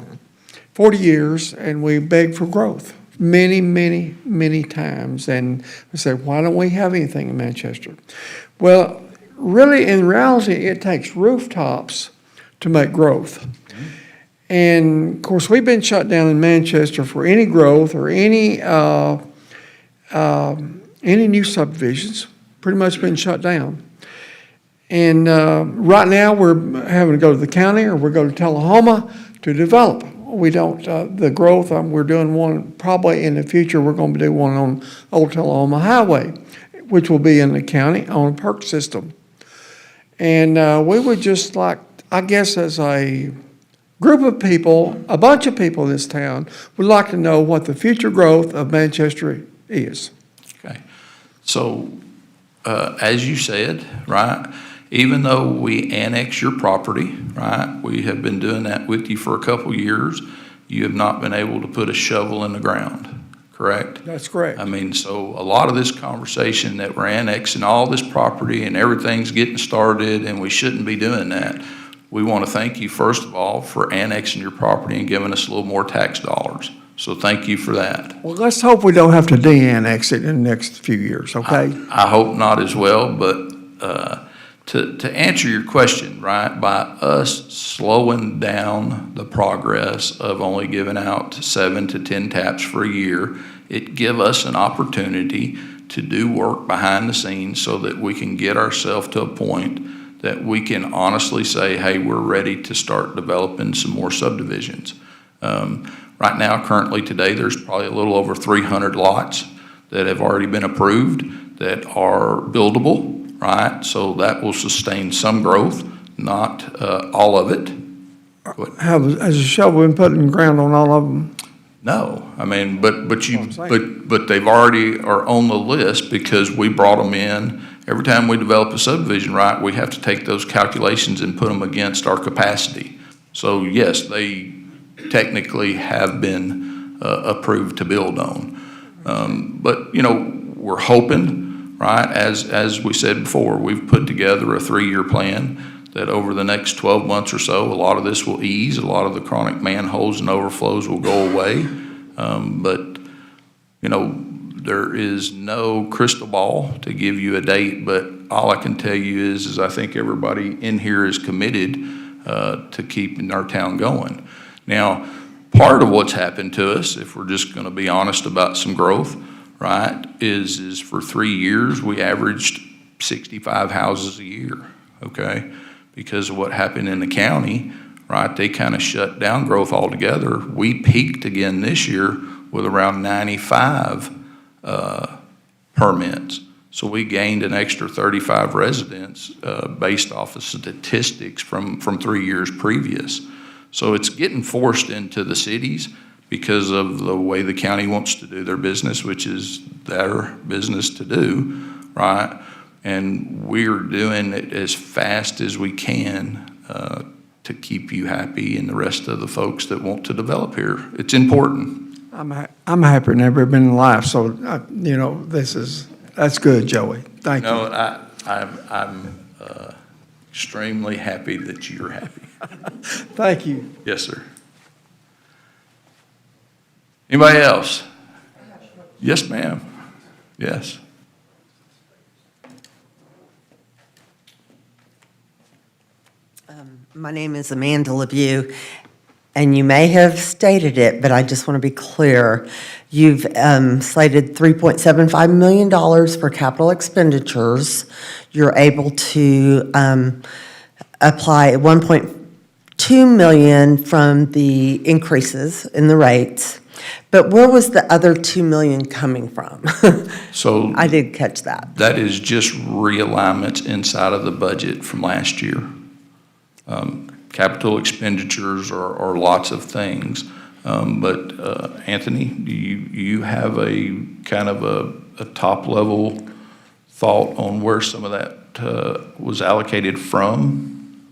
40 years, and we begged for growth many, many, many times. And we said, why don't we have anything in Manchester? Well, really, in reality, it takes rooftops to make growth. And of course, we've been shut down in Manchester for any growth or any new subdivisions. Pretty much been shut down. And right now, we're having to go to the county or we go to Tullahoma to develop. We don't, the growth, we're doing one, probably in the future, we're going to do one on Old Tullahoma Highway, which will be in the county on a perk system. And we would just like, I guess as a group of people, a bunch of people in this town, would like to know what the future growth of Manchester is. Okay. So, as you said, right, even though we annex your property, right, we have been doing that with you for a couple years, you have not been able to put a shovel in the ground, correct? That's correct. I mean, so a lot of this conversation that we're annexing all this property and everything's getting started and we shouldn't be doing that. We want to thank you, first of all, for annexing your property and giving us a little more tax dollars. So thank you for that. Well, let's hope we don't have to de-annex it in the next few years, okay? I hope not as well, but to answer your question, right, by us slowing down the progress of only giving out 7 to 10 taps for a year, it give us an opportunity to do work behind the scenes so that we can get ourselves to a point that we can honestly say, hey, we're ready to start developing some more subdivisions. Right now, currently today, there's probably a little over 300 lots that have already been approved that are buildable, right? So that will sustain some growth, not all of it. Has a shovel been put in the ground on all of them? No, I mean, but I'm they've already are on the list because we brought them in. Every time we develop a subdivision, right, we have to take those calculations and put them against our capacity. So yes, they technically have been approved to build on. But, you know, we're hoping, right, as we said before, we've put together a 3-year plan that over the next 12 months or so, a lot of this will ease, a lot of the chronic manholes and overflows will go away. But, you know, there is no crystal ball to give you a date, but all I can tell you is I think everybody in here is committed to keeping our town going. Now, part of what's happened to us, if we're just going to be honest about some growth, right, is for 3 years, we averaged 65 houses a year, okay? Because of what happened in the county, right, they kind of shut down growth altogether. We peaked again this year with around 95 permits. So we gained an extra 35 residents based off of statistics from 3 years previous. So it's getting forced into the cities because of the way the county wants to do their business, which is their business to do, right? And we're doing it as fast as we can to keep you happy and the rest of the folks that want to develop here. It's important. I'm happier than I've ever been in life, so, you know, that's good, Joey. Thank you. No, I'm extremely happy that you're happy. Thank you. Yes, sir. Anybody else? Yes, ma'am. Yes. My name is Amanda LeVue, and you may have stated it, but I just want to be clear. You've slated $3.75 million for capital expenditures. You're able to apply $1.2 million from the increases in the rates. But where was the other $2 million coming from? So I did catch that. that is just realignments inside of the budget from last year. Capital expenditures are lots of things. But Anthony, do you have a kind of a top level thought on where some of that was allocated from?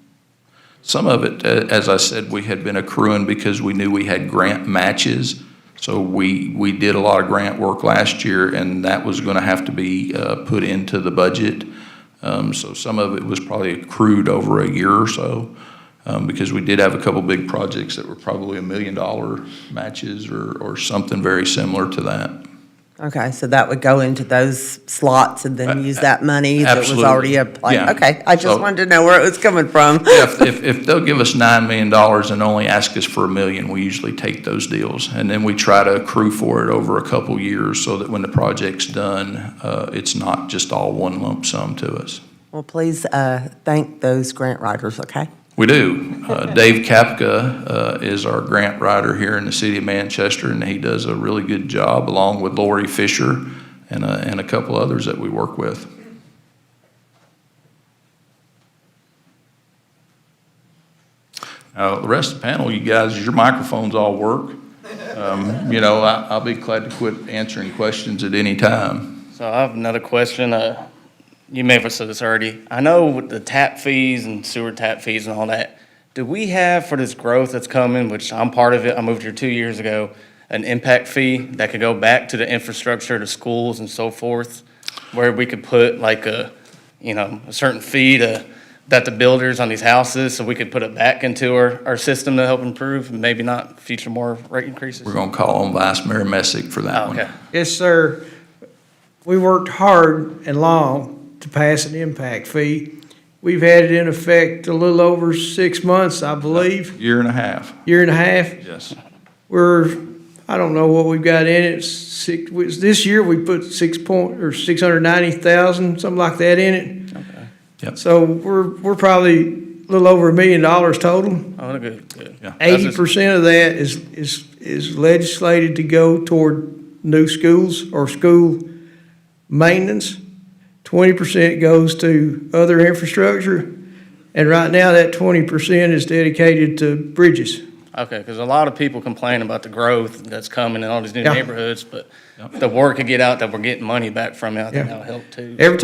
Some of it, as I said, we had been accruing because we knew we had grant matches. So we did a lot of grant work last year, and that was going to have to be put into the budget. So some of it was probably accrued over a year or so, because we did have a couple big projects that were probably $1 million matches or something very similar to that. Okay, so that would go into those slots and then use that money that was Absolutely. already applied? Yeah. Okay, I just So- wanted to know where it was coming from. Yeah, if they'll give us $9 million and only ask us for $1 million, we usually take those deals. And then we try to accrue for it over a couple years so that when the project's done, it's not just all one lump sum to us. Well, please thank those grant writers, okay? We do. Dave Kapka is our grant writer here in the city of Manchester, and he does a really good job, along with Lori Fisher and a couple others that we work with. The rest of the panel, you guys, your microphones all work. I'll be glad to quit answering questions at any time. So I have another question. You may have said this already. I know with the tap fees and sewer tap fees and all that, do we have for this growth that's coming, which I'm part of it, I moved here 2 years ago, an impact fee that could go back to the infrastructure, to schools and so forth, where we could put like a certain fee that the builders on these houses, so we could put it back into our system to help improve and maybe not future more rate increases? We're going to call on Vice Mayor Messick for that one. Okay. Yes, sir. We worked hard and long to pass an impact fee. We've had it in effect a little over 6 months, I believe, Year and a half, year and a half. yes. I don't know what we've got in it. This year, we put 690,000, something like that in it. Okay. Yep. So we're probably a little over $1 million total. Oh, good. Yeah. 80% of that is legislated to go toward new schools or school maintenance. 20% goes to other infrastructure, and right now that 20% is dedicated to bridges. Okay, because a lot of people complain about the growth that's coming in all these new Yeah. neighborhoods, but the word could get out that we're getting money back from it. I think Yeah. that'll help too. Every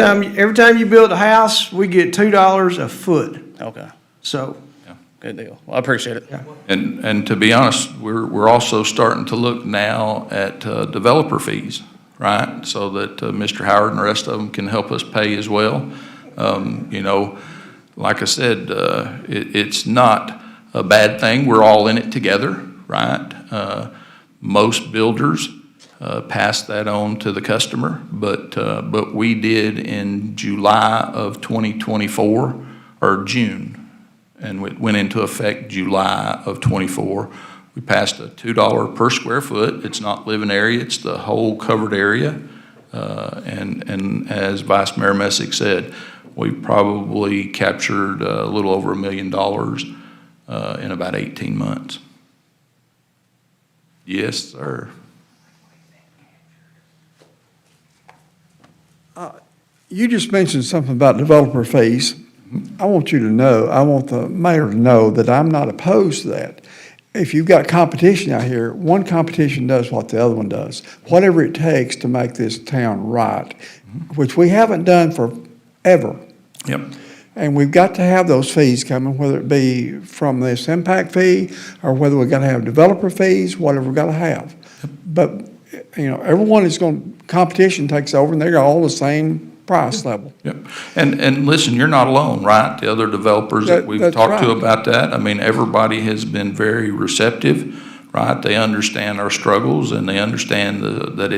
time you build a house, we get $2 a foot. Okay, So, good deal. Well, I appreciate it. And to be honest, we're also starting to look now at developer fees, right? So that Mr. Howard and the rest of them can help us pay as well. Like I said, it's not a bad thing. We're all in it together, right? Most builders pass that on to the customer, but we did in July of 2024, or June, and it went into effect July of '24. We passed a $2 per square foot. It's not living area, it's the whole covered area. And as Vice Mayor Messick said, we probably captured a little over $1 million in about 18 months. Yes, sir. You just mentioned something about developer fees. I want you to know, I want the mayor to know that I'm not opposed to that. If you've got competition out here, one competition does what the other one does. Whatever it takes to make this town right, which we haven't done forever. Yep. And we've got to have those fees coming, whether it be from this impact fee or whether we've got to have developer fees, whatever we've got to have. But, everyone is competition takes over and they're all the same price level. Yep. And listen, you're not alone, right? The other developers that we've That's talked to right. about that, I mean, everybody has been very receptive, right? They understand our struggles and they understand that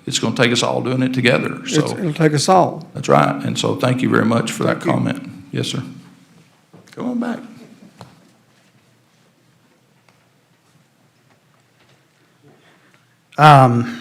it's going to take us all doing it together. So It'll take us all. that's right. And so thank you very much for that comment. Yes, sir. Come on back.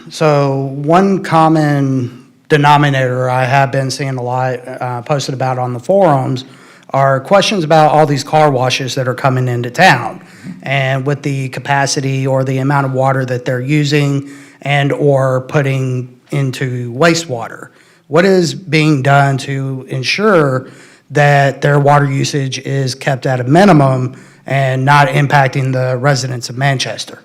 So one common denominator I have been seeing a lot posted about on the forums are questions about all these car washes that are coming into town, and with the capacity or the amount of water that they're using and or putting into wastewater. What is being done to ensure that their water usage is kept at a minimum and not impacting the residents of Manchester?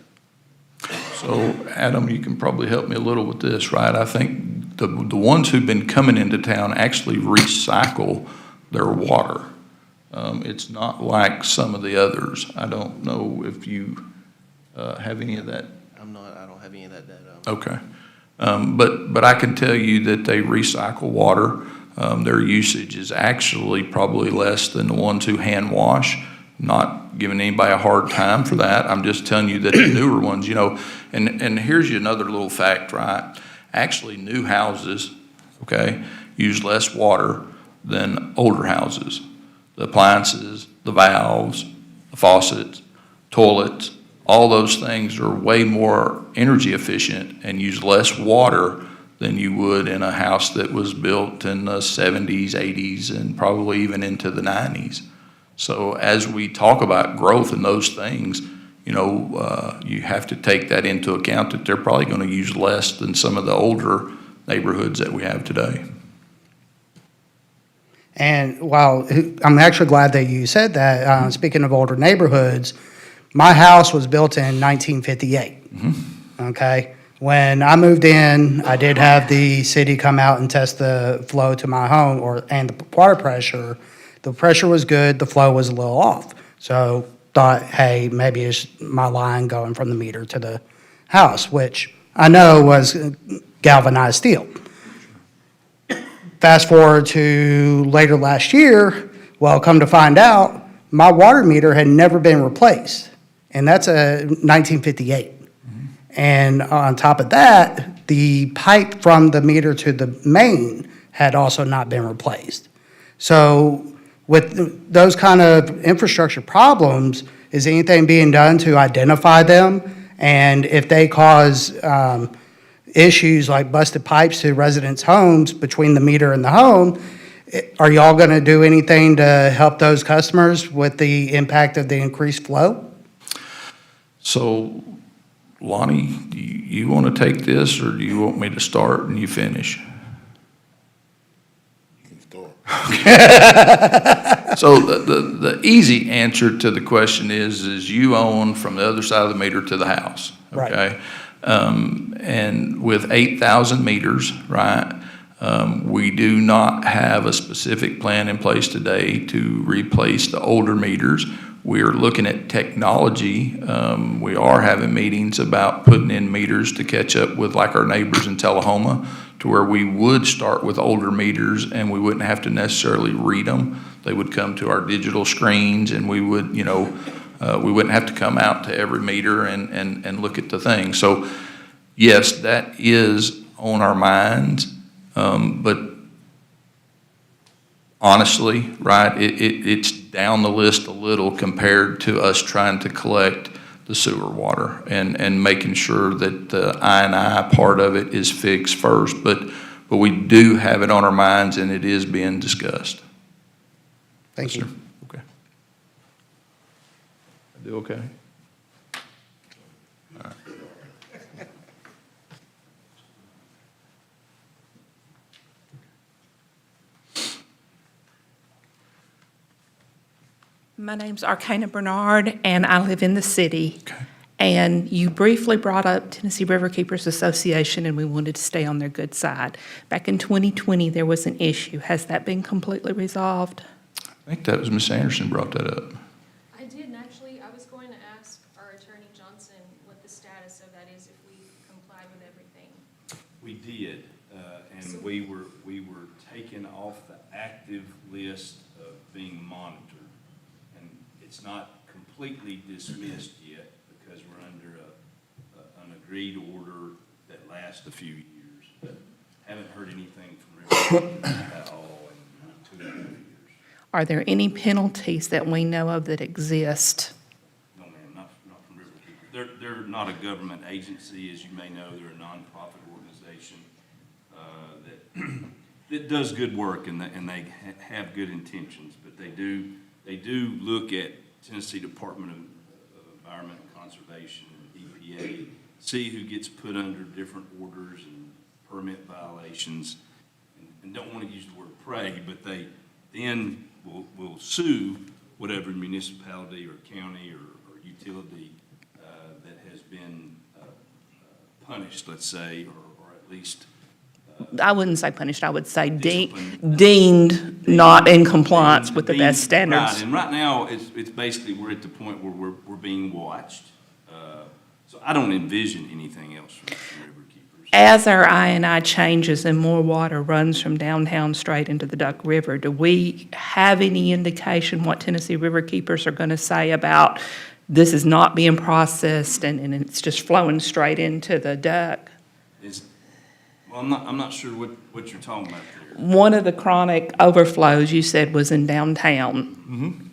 So, Adam, you can probably help me a little with this, right? I think the ones who've been coming into town actually recycle their water. It's not like some of the others. I don't know if you have any of that. I don't have any of that data. Okay. But I can tell you that they recycle water. Their usage is actually probably less than the ones who hand wash. Not giving anybody a hard time for that. I'm just telling you that the newer ones, and here's another little fact, right? Actually, new houses, okay, use less water than older houses. The appliances, the valves, the faucets, toilets, all those things are way more energy efficient and use less water than you would in a house that was built in the 70s, 80s, and probably even into the 90s. So as we talk about growth and those things, you have to take that into account, that they're probably going to use less than some of the older neighborhoods that we have today. And while I'm actually glad that you said that, speaking of older neighborhoods, my house was built in 1958. Okay? When I moved in, I did have the city come out and test the flow to my home and the water pressure. The pressure was good, the flow was a little off. So thought, hey, maybe it's my line going from the meter to the house, which I know was galvanized steel. Fast forward to later last year, well, come to find out, my water meter had never been replaced, and that's a 1958. And on top of that, the pipe from the meter to the main had also not been replaced. So with those kind of infrastructure problems, is anything being done to identify them? And if they cause issues like busted pipes to residents' homes between the meter and the home, are y'all going to do anything to help those customers with the impact of the increased flow? So, Lonnie, do you want to take this, or do you want me to start and you finish? You can start. So the easy answer to the question is you own from the other side of the meter to the house, okay? Right. And with 8,000 meters, right, we do not have a specific plan in place today to replace the older meters. We are looking at technology. We are having meetings about putting in meters to catch up with like our neighbors in Tullahoma, to where we would start with older meters and we wouldn't have to necessarily read them. They would come to our digital screens, and we would, we wouldn't have to come out to every meter and look at the thing. So yes, that is on our minds, but honestly, right, it's down the list a little compared to us trying to collect the sewer water and making sure that the I&I part of it is fixed first. But we do have it on our minds, and it is being discussed. Thank you. Sir. Okay. I do okay? All right. My name's Arcana Bernard, and I live in the city. Okay. And you briefly brought up Tennessee Riverkeepers Association, and we wanted to stay on their good side. Back in 2020, there was an issue. Has that been completely resolved? I think that was Ms. Anderson brought that up. I did, and actually, I was going to ask our Attorney Johnson what the status of that is, if we complied with everything. We did, and we were taken off the active list of being monitored. And it's not completely dismissed yet, because we're under an agreed order that lasts a few years. But haven't heard anything from Riverkeepers at all in 2.5 years. Are there any penalties that we know of that exist? No, ma'am, not from Riverkeeper. They're not a government agency, as you may know. They're a nonprofit organization that does good work, and they have good intentions. But they do look at Tennessee Department of Environment and Conservation and EPA, see who gets put under different orders and permit violations, and don't want to use the word prey, but they then will sue whatever municipality or county or utility that has been punished, let's say, or at least. I wouldn't say punished, I would say Disciplined. deemed not in compliance with the best standards. Right, and right now, it's basically, we're at the point where we're being watched. So I don't envision anything else from Riverkeepers. As our I&I changes and more water runs from downtown straight into the Duck River, do we have any indication what Tennessee Riverkeepers are going to say about this is not being processed and it's just flowing straight into the Duck? Well, I'm not sure what you're talking about there. One of the chronic overflows you said was in downtown.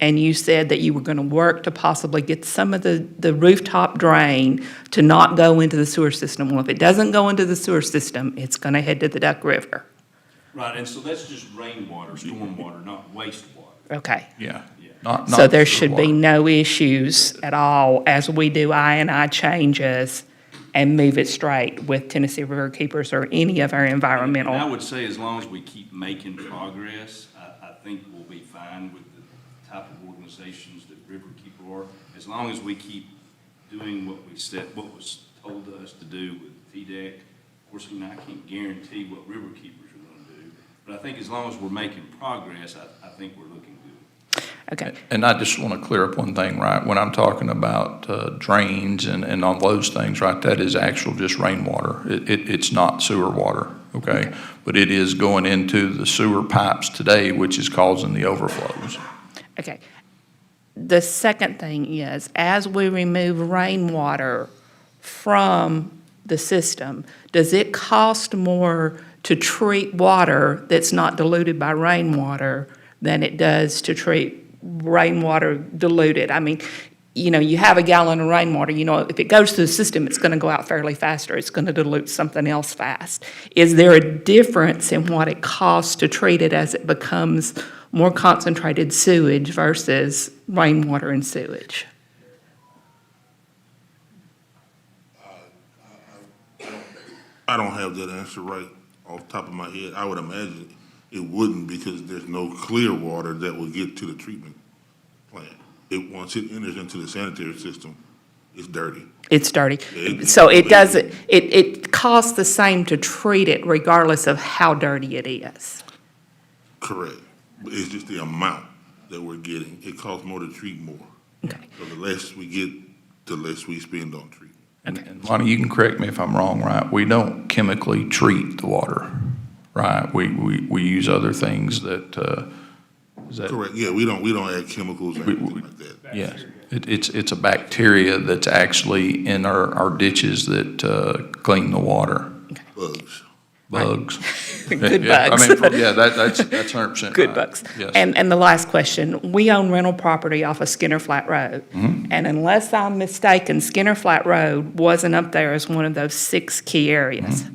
And you said that you were going to work to possibly get some of the rooftop drain to not go into the sewer system. Well, if it doesn't go into the sewer system, it's going to head to the Duck River. Right, and so that's just rainwater, stormwater, not wastewater. Okay. Yeah. So there should be water. no issues at all as we do I&I changes and move it straight with Tennessee Riverkeepers or any of our environmental. And I would say as long as we keep making progress, I think we'll be fine with the type of organizations that Riverkeeper are. As long as we keep doing what was told to us to do with TDEC. Of course, I can't guarantee what Riverkeepers are going to do, but I think as long as we're making progress, I think we're looking good. Okay. And I just want to clear up one thing, right? When I'm talking about drains and all those things, right, that is actual just rainwater. It's not sewer water, okay? But it is going into the sewer pipes today, which is causing the overflows. Okay. The second thing is, as we remove rainwater from the system, does it cost more to treat water that's not diluted by rainwater than it does to treat rainwater diluted? I mean, you know, you have a gallon of rainwater, you know, if it goes through the system, it's going to go out fairly fast or it's going to dilute something else fast. Is there a difference in what it costs to treat it as it becomes more concentrated sewage versus rainwater and sewage? I don't have that answer right off the top of my head. I would imagine it wouldn't because there's no clear water that will get to the treatment plant. Once it enters into the sanitary system, it's dirty. It's dirty. So it doesn't, it costs the same to treat it regardless of how dirty it is. Correct. But it's just the amount that we're getting. It costs more to treat more. Okay. So the less we get, the less we spend on treatment. And Lonnie, you can correct me if I'm wrong, right? We don't chemically treat the water, right? We use other things that, is that? Correct, yeah, we don't add chemicals or anything like that. Yes, it's a bacteria that's actually in our ditches that clean the water. Bugs. Bugs. Good Yeah, bugs. I mean, that's 100% right. Good bugs. Yes. And the last question, we own rental property off of Skinner Flat Road. And unless I'm mistaken, Skinner Flat Road wasn't up there as one of those 6 key areas.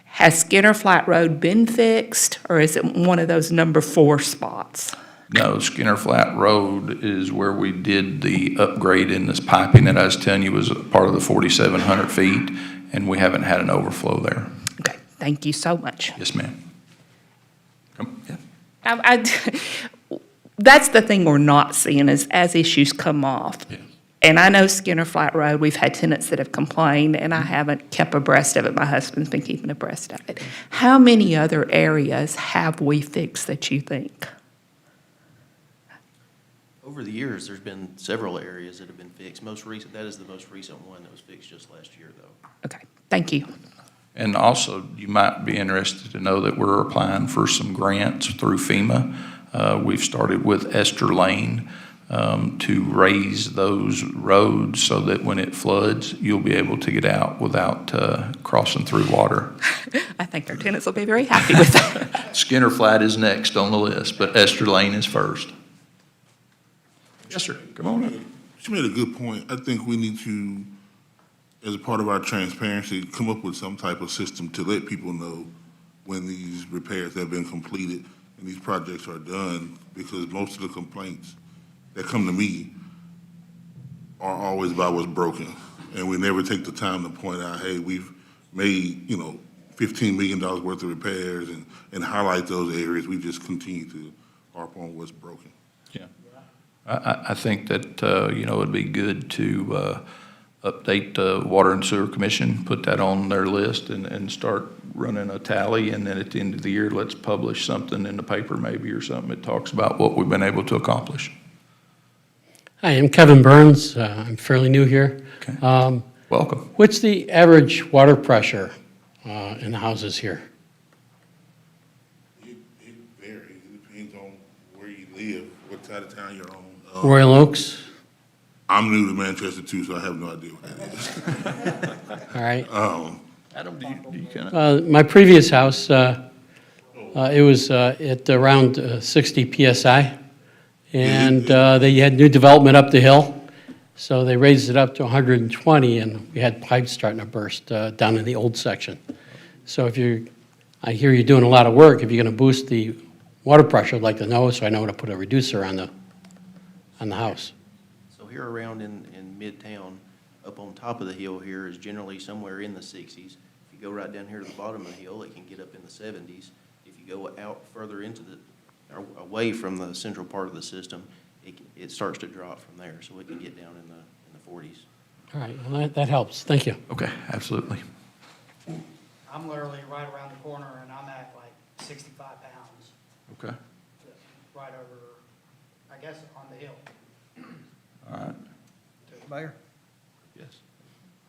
Has Skinner Flat Road been fixed or is it one of those number 4 spots? No, Skinner Flat Road is where we did the upgrade in this piping that I was telling you was a part of the 4,700 feet, and we haven't had an overflow there. Okay, thank you so much. Yes, ma'am. Come, yeah. That's the thing we're not seeing is as issues come off. Yeah. And I know Skinner Flat Road, we've had tenants that have complained, and I haven't kept abreast of it. My husband's been keeping abreast of it. How many other areas have we fixed that you think? Over the years, there's been several areas that have been fixed. That is the most recent one that was fixed just last year, though. Okay, thank you. And also, you might be interested to know that we're applying for some grants through FEMA. We've started with Esther Lane to raise those roads so that when it floods, you'll be able to get out without crossing through water. I think our tenants will be very happy with that. Skinner Flat is next on the list, but Esther Lane is first. Yes, sir. Come on up. She made a good point. I think we need to, as a part of our transparency, come up with some type of system to let people know when these repairs have been completed and these projects are done, because most of the complaints that come to me are always about what's broken. And we never take the time to point out, hey, we've made, $15 million worth of repairs and highlight those areas. We just continue to harp on what's broken. Yeah. I think that, it'd be good to update the Water and Sewer Commission, put that on their list and start running a tally. And then at the end of the year, let's publish something in the paper maybe or something that talks about what we've been able to accomplish. Hi, I'm Kevin Burns. I'm fairly new here. Okay. Welcome. What's the average water pressure in the houses here? It varies. It depends on where you live, what side of town you're on. Royal Oaks? I'm new to Manchester too, so I have no idea what that is. All right. Adam, do you kind of? My previous house, it was at around 60 PSI. And they had new development up the hill. So they raised it up to 120, and we had pipes starting to burst down in the old section. So I hear you're doing a lot of work. If you're going to boost the water pressure, I'd like to know, so I know to put a reducer on the house. So here around in Midtown, up on top of the hill here is generally somewhere in the 60s. If you go right down here to the bottom of the hill, it can get up in the 70s. If you go out further into or away from the central part of the system, it starts to drop from there, so it can get down in the 40s. All right, well, that helps. Thank you. Okay, absolutely. I'm literally right around the corner, and I'm at like 65 pounds, Okay. just right over, I guess, on the hill. All right. Mayor? Yes.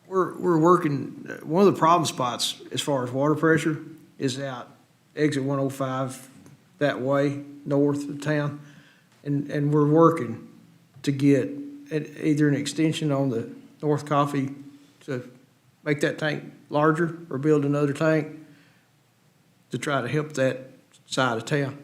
We're working, one of the problem spots as far as water pressure is out exit 105 that way, north of town. And we're working to get either an extension on the North Coffee to make that tank larger or build another tank to try to help that side of town.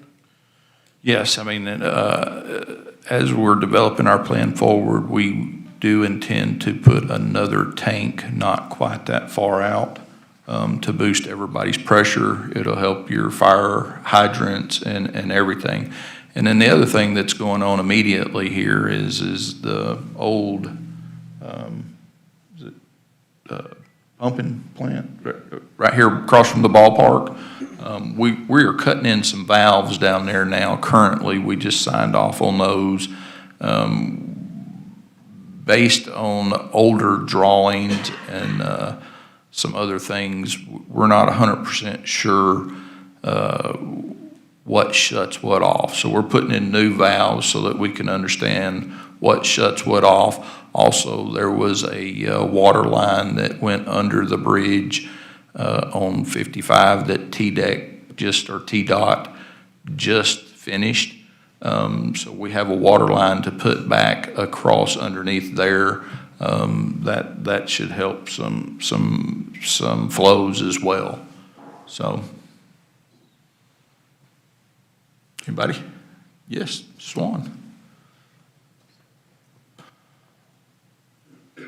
Yes, I mean, as we're developing our plan forward, we do intend to put another tank not quite that far out to boost everybody's pressure. It'll help your fire hydrants and everything. And then the other thing that's going on immediately here is the old pumping plant right here across from the ballpark. We are cutting in some valves down there now. Currently, we just signed off on those based on older drawings and some other things. We're not 100% sure what shuts what off. So we're putting in new valves so that we can understand what shuts what off. Also, there was a water line that went under the bridge on 55 that TDOT just finished. So we have a water line to put back across underneath there. That should help some flows as well. So. Anybody? Yes, Swan. I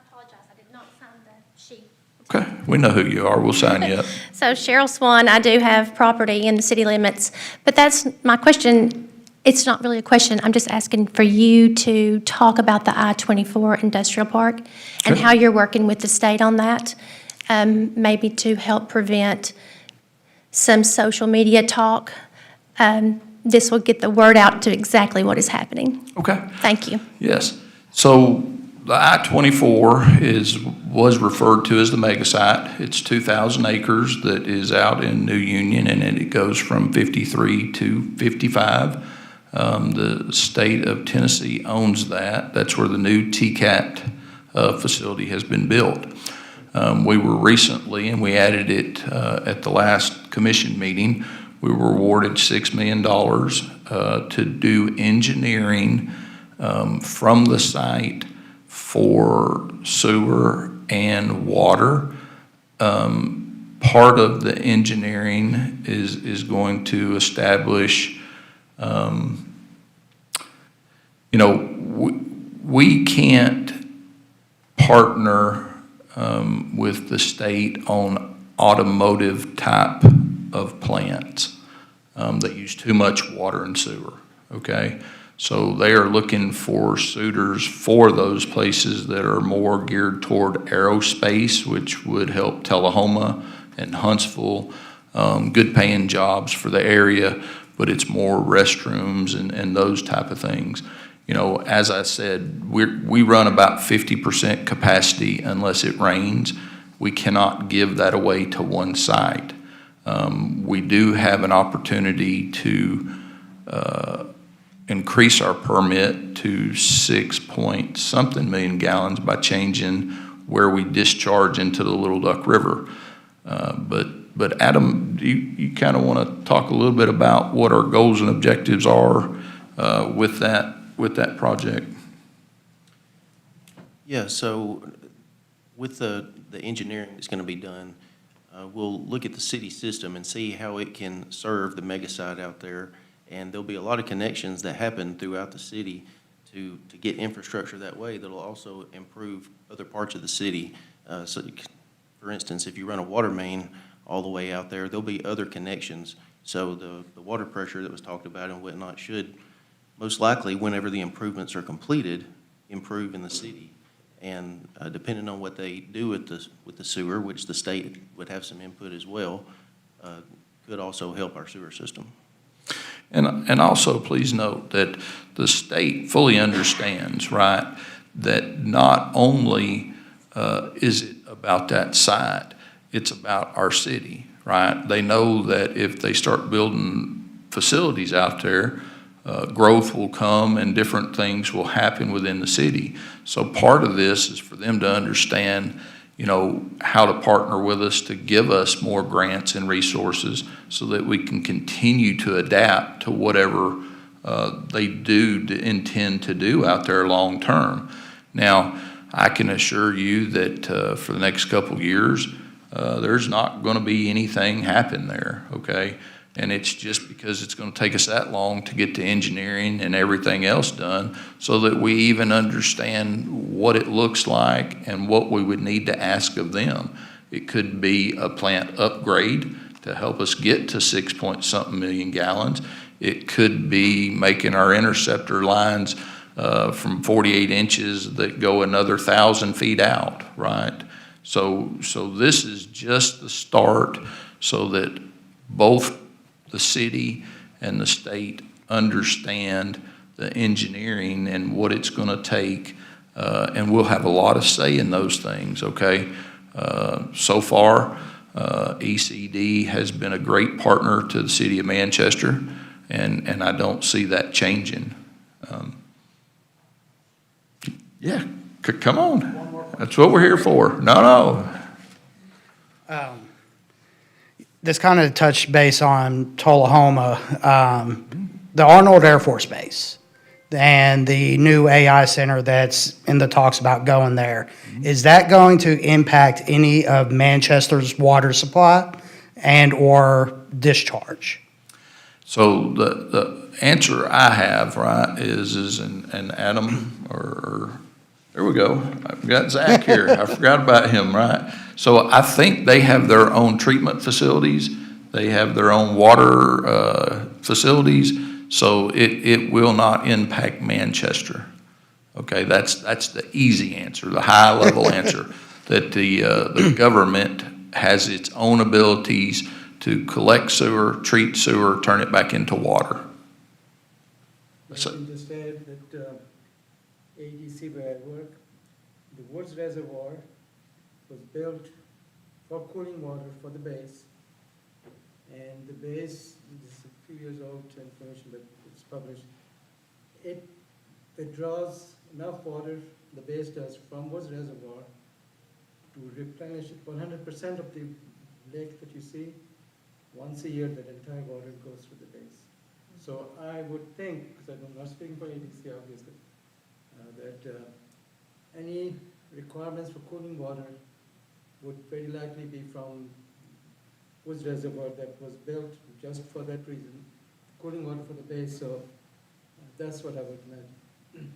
apologize, I did not sign the sheet. Okay, we know who you are. We'll sign you up. So Cheryl Swan, I do have property in the city limits, but that's my question. It's not really a question. I'm just asking for you to talk about the I-24 industrial park and how you're working with the state on that, maybe to help prevent some social media talk. This will get the word out to exactly what is happening. Okay. Thank you. Yes. So the I-24 was referred to as the mega site. It's 2,000 acres that is out in New Union, and it goes from 53 to 55. The state of Tennessee owns that. That's where the new TCAT facility has been built. We were recently, and we added it at the last commission meeting, we were awarded $6 million to do engineering from the site for sewer and water. Part of the engineering is going to establish, we can't partner with the state on automotive type of plants that use too much water and sewer, okay? So they are looking for suitors for those places that are more geared toward aerospace, which would help Tullahoma and Huntsville, good paying jobs for the area, but it's more restrooms and those type of things. You know, as I said, we run about 50% capacity unless it rains. We cannot give that away to one site. We do have an opportunity to increase our permit to 6 point something million gallons by changing where we discharge into the Little Duck River. But Adam, do you kind of want to talk a little bit about what our goals and objectives are with that project? Yeah, so with the engineering that's going to be done, we'll look at the city system and see how it can serve the mega site out there. And there'll be a lot of connections that happen throughout the city to get infrastructure that way that'll also improve other parts of the city. So, for instance, if you run a water main all the way out there, there'll be other connections. So the water pressure that was talked about and whatnot should most likely, whenever the improvements are completed, improve in the city. And depending on what they do with the sewer, which the state would have some input as well, could also help our sewer system. And also, please note that the state fully understands, right, that not only is it about that site, it's about our city, right? They know that if they start building facilities out there, growth will come and different things will happen within the city. So part of this is for them to understand, you know, how to partner with us to give us more grants and resources so that we can continue to adapt to whatever they do intend to do out there long term. Now, I can assure you that for the next couple of years, there's not going to be anything happen there, okay? And it's just because it's going to take us that long to get the engineering and everything else done so that we even understand what it looks like and what we would need to ask of them. It could be a plant upgrade to help us get to 6 point something million gallons. It could be making our interceptor lines from 48 inches that go another 1,000 feet out, right? So this is just the start so that both the city and the state understand the engineering and what it's going to take, and we'll have a lot of say in those things, okay? So far, ECD has been a great partner to the city of Manchester, and I don't see that changing. Yeah, come on. That's what we're here for. No. This kind of touched base on Tullahoma, the Arnold Air Force Base, and the new AI center that's in the talks about going there. Is that going to impact any of Manchester's water supply and or discharge? So the answer I have, right, is and Adam, or there we go. I've got Zach here. I forgot about him, right? So I think they have their own treatment facilities. They have their own water facilities. So it will not impact Manchester. Okay, that's the easy answer, the high level answer, that the government has its own abilities to collect sewer, treat sewer, turn it back into water. So, In the state that ADC where I work, the Woods Reservoir was built for cooling water for the base. And the base, this is a few years old information, but it's published. It draws enough water, the base does, from Woods Reservoir to replenish 100% of the lake that you see. Once a year, that entire water goes through the base. So I would think, because I'm not speaking for ADC obviously, that any requirements for cooling water would very likely be from Woods Reservoir that was built just for that reason, cooling water for the base. So that's what I would imagine.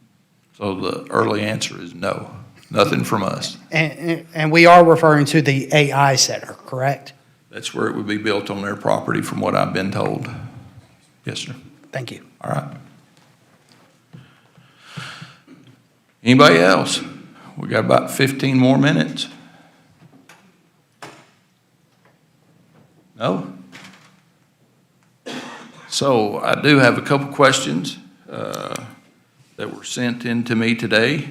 So the early answer is no, nothing from us. And we are referring to the AI center, correct? That's where it would be built on their property from what I've been told. Yes, sir. Thank you. All right. Anybody else? We got about 15 more minutes. No? So I do have a couple questions that were sent in to me today.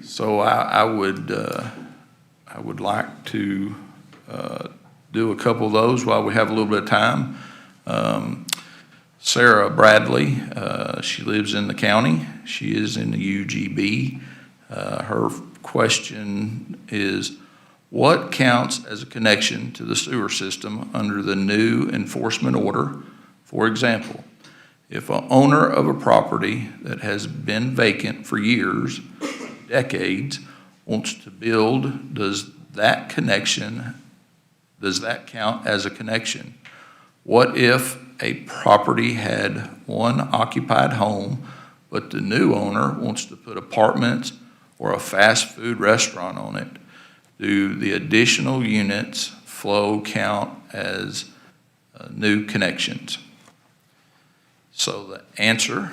So I would like to do a couple of those while we have a little bit of time. Sarah Bradley, she lives in the county. She is in the UGB. Her question is, what counts as a connection to the sewer system under the new enforcement order? For example, if an owner of a property that has been vacant for years, decades, wants to build, does that count as a connection? What if a property had one occupied home, but the new owner wants to put apartments or a fast food restaurant on it? Do the additional units flow count as new connections? So the answer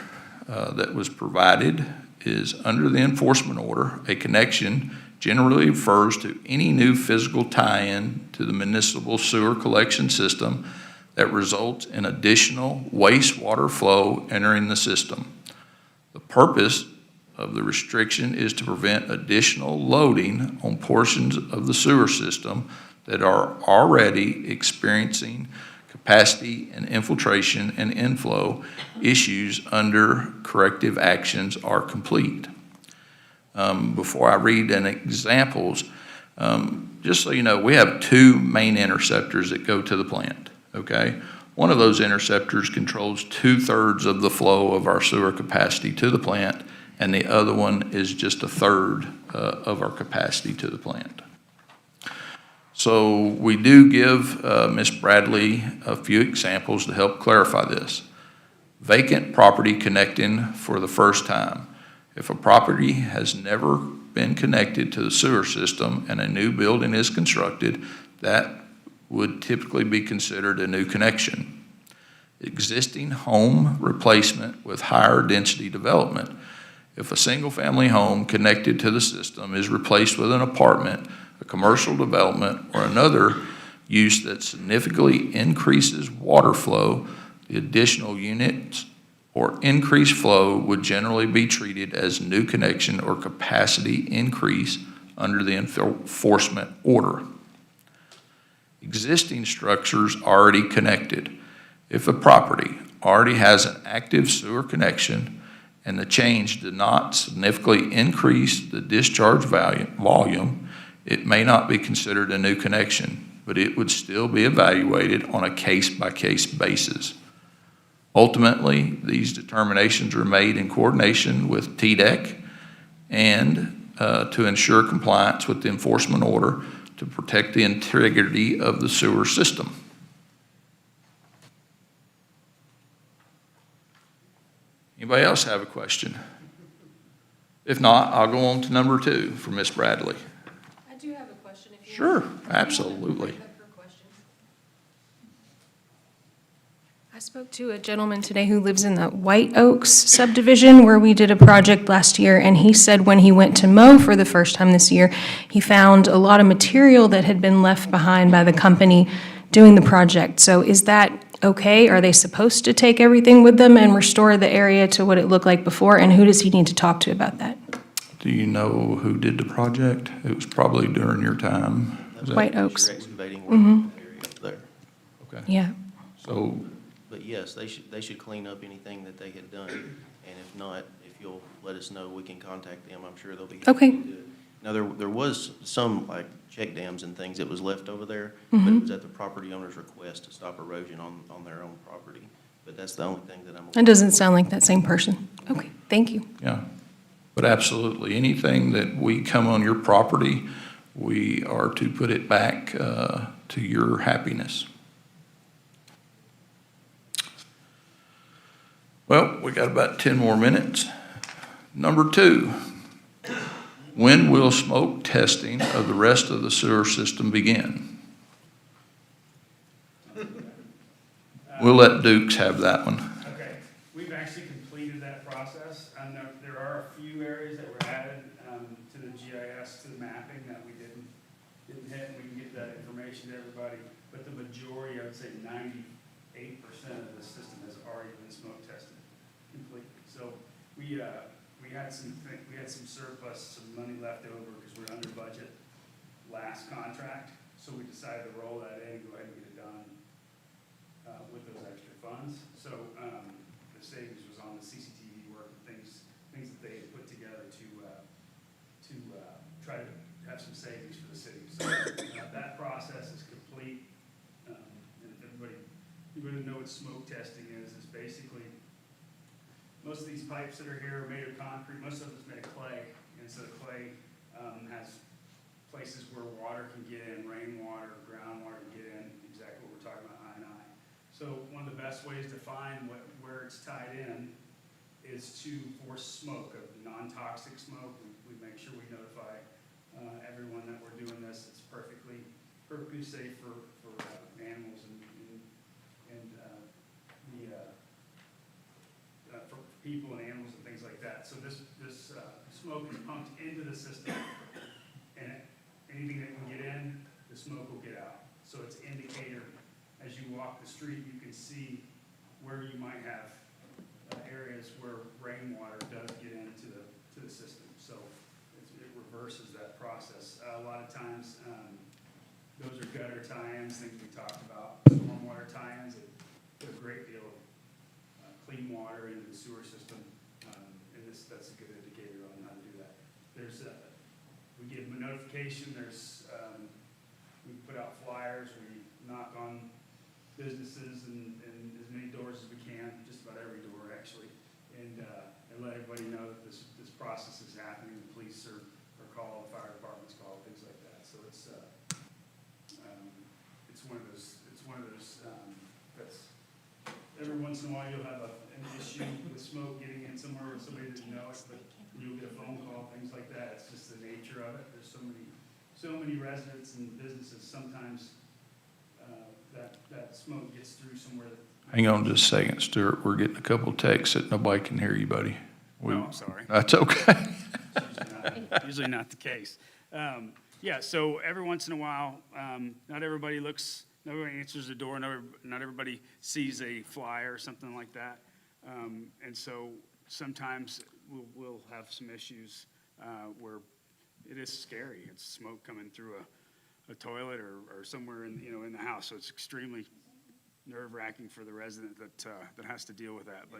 that was provided is, under the enforcement order, a connection generally refers to any new physical tie-in to the municipal sewer collection system that results in additional wastewater flow entering the system. The purpose of the restriction is to prevent additional loading on portions of the sewer system that are already experiencing capacity and infiltration and inflow issues under corrective actions are complete. Before I read any examples, just so you know, we have two main interceptors that go to the plant, okay? One of those interceptors controls 2/3 of the flow of our sewer capacity to the plant, and the other one is just 1/3 of our capacity to the plant. So we do give Ms. Bradley a few examples to help clarify this. Vacant property connecting for the first time. If a property has never been connected to the sewer system and a new building is constructed, that would typically be considered a new connection. Existing home replacement with higher density development. If a single-family home connected to the system is replaced with an apartment, a commercial development, or another use that significantly increases water flow, the additional units or increased flow would generally be treated as new connection or capacity increase under the enforcement order. Existing structures already connected. If a property already has an active sewer connection and the change did not significantly increase the discharge volume, it may not be considered a new connection, but it would still be evaluated on a case-by-case basis. Ultimately, these determinations are made in coordination with TDEC and to ensure compliance with the enforcement order to protect the integrity of the sewer system. Anybody else have a question? If not, I'll go on to number 2 for Ms. Bradley. I do have a question. If you Sure, absolutely. I spoke to a gentleman today who lives in the White Oaks subdivision where we did a project last year, and he said when he went to mow for the first time this year, he found a lot of material that had been left behind by the company doing the project. So is that okay? Are they supposed to take everything with them and restore the area to what it looked like before? And who does he need to talk to about that? Do you know who did the project? It was probably during your time. Was that- White Oaks. Excavating work in that area up there. Okay. Yeah. So, But yes, they should clean up anything that they had done, and if not, if you'll let us know, we can contact them, I'm sure they'll be happy Okay. to do it. Now, there was some, like, check dams and things that was left over there, but Mm-hmm. it was at the property owner's request to stop erosion on their own property, but that's the only thing that I'm. That doesn't sound like that same person. Okay, thank you. yeah. But absolutely, anything that we come on your property, we are to put it back to your happiness. Well, we got about 10 more minutes. Number 2, when will smoke testing of the rest of the sewer system begin? We'll let Dukes have that one. Okay, we've actually completed that process, and there are a few areas that were added to the GIS, to the mapping that we didn't hit, and we can get that information to everybody, but the majority, I would say 98% of the system has already been smoke tested completely. So we had some surplus, some money left over because we're under budget last contract, so we decided to roll that in and go ahead and get it done with those extra funds. So the savings was on the CCTV work and things that they had put together to try to have some savings for the city. So that process is complete. And if everybody know what smoke testing is basically most of these pipes that are here are made of concrete. Most of it's made of clay, and so the clay has places where water can get in, rainwater, groundwater can get in, exactly what we're talking about, I&I. So one of the best ways to find where it's tied in is to force smoke, of non-toxic smoke. We make sure we notify everyone that we're doing this. It's perfectly safe for animals and for people and animals and things like that. So this smoke is pumped into the system, and anything that can get in, the smoke will get out. So it's an indicator. As you walk the street, you can see where you might have areas where rainwater does get into the system. So it reverses that process. A lot of times, those are gutter tie-ins, things we talked about. Stormwater tie-ins, a great deal of clean water into the sewer system, and that's a good indicator on how to do that. We give them a notification. We put out flyers. We knock on businesses and as many doors as we can, just about every door actually, and let everybody know that this process is happening. The police are called, the fire department's called, things like that. So it's one of those that's every once in a while you'll have an issue with smoke getting in somewhere where somebody didn't know it, but you'll get a phone call, things like that. It's just the nature of it. There's so many residents and businesses sometimes that smoke gets through somewhere. Hang on just a second, Stuart. We're getting a couple texts that nobody can hear you, buddy. I'm sorry. That's okay. Usually not the case. Yeah, so every once in a while, not everybody answers the door, not everybody sees a flyer or something like that. And so sometimes we'll have some issues where it is scary. It's smoke coming through a toilet or somewhere in the house. So it's extremely nerve-wracking for the resident that has to deal with that.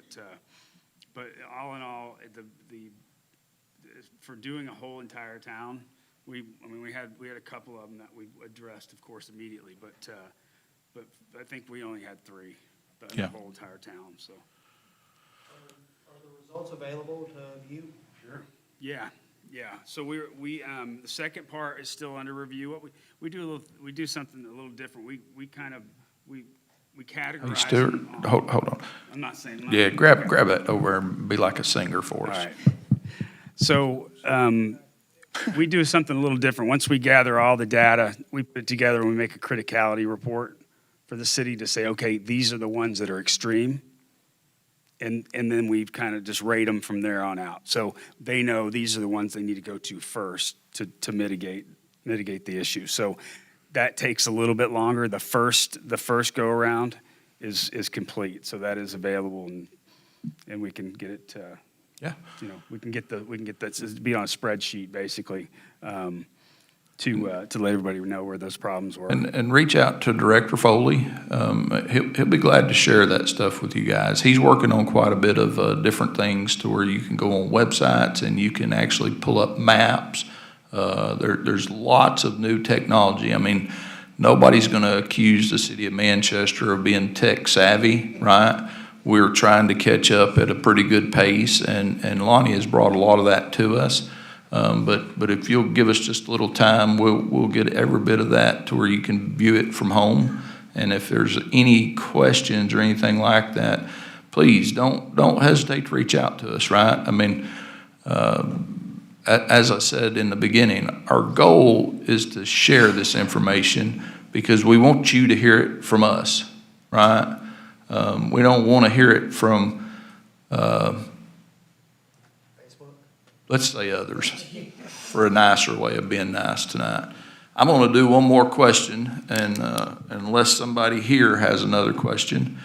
But all in all, for doing a whole entire town, we had a couple of them that we addressed, of course, immediately. But I think we only had 3 the whole entire town. So Are the results available to view? Sure. Yeah. So we the second part is still under review. What we do something a little different. We categorize. Hey, Stuart, hold on. I'm not saying. Yeah, grab that over and be like a singer for us. All right. So we do something a little different. Once we gather all the data, we put it together and we make a criticality report for the city to say, okay, these are the ones that are extreme. And then we kind of just rate them from there on out. So they know these are the ones they need to go to first to mitigate the issue. So that takes a little bit longer. The first go around is complete. So that is available and we can get it. We can get that be on a spreadsheet basically to let everybody know where those problems were. And reach out to Director Foley. He'll be glad to share that stuff with you guys. He's working on quite a bit of different things to where you can go on websites and you can actually pull up maps. There's lots of new technology. I mean, nobody's going to accuse the city of Manchester of being tech savvy, right? We're trying to catch up at a pretty good pace, and Lonnie has brought a lot of that to us. But if you'll give us just a little time, we'll get every bit of that to where you can view it from home. And if there's any questions or anything like that, please don't hesitate to reach out to us, right? I mean, as I said in the beginning, our goal is to share this information because we want you to hear it from us, right? We don't want to hear it from, let's say others, for a nicer way of being nice tonight. I'm going to do one more question, and unless somebody here has another question,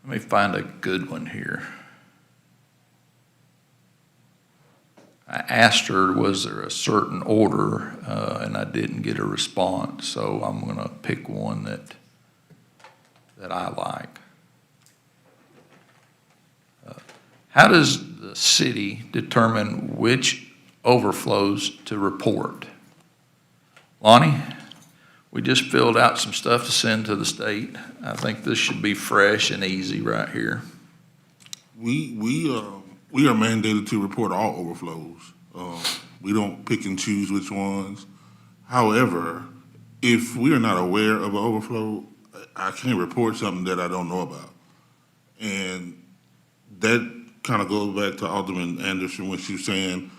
let me find a good one here. I asked her, was there a certain order, and I didn't get a response, so I'm going to pick one that I like. How does the city determine which overflows to report? Lonnie, we just filled out some stuff to send to the state. I think this should be fresh and easy right here. We are mandated to report all overflows. We don't pick and choose which ones. However, if we are not aware of an overflow, I can't report something that I don't know about. And that kind of goes back to Alderman Anderson when she was saying,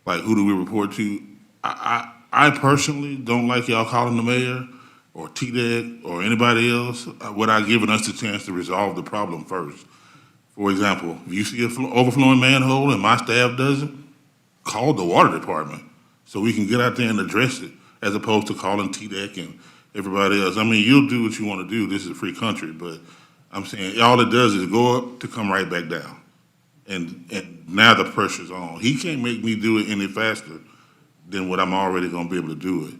like, who do we report to? I personally don't like y'all calling the mayor or TDEC or anybody else without giving us the chance to resolve the problem first. For example, if you see an overflowing manhole and my staff doesn't, call the water department so we can get out there and address it, as opposed to calling TDEC and everybody else. I mean, you'll do what you want to do. This is a free country, but I'm saying all it does is go up to come right back down. And now the pressure's on. He can't make me do it any faster than what I'm already going to be able to do it.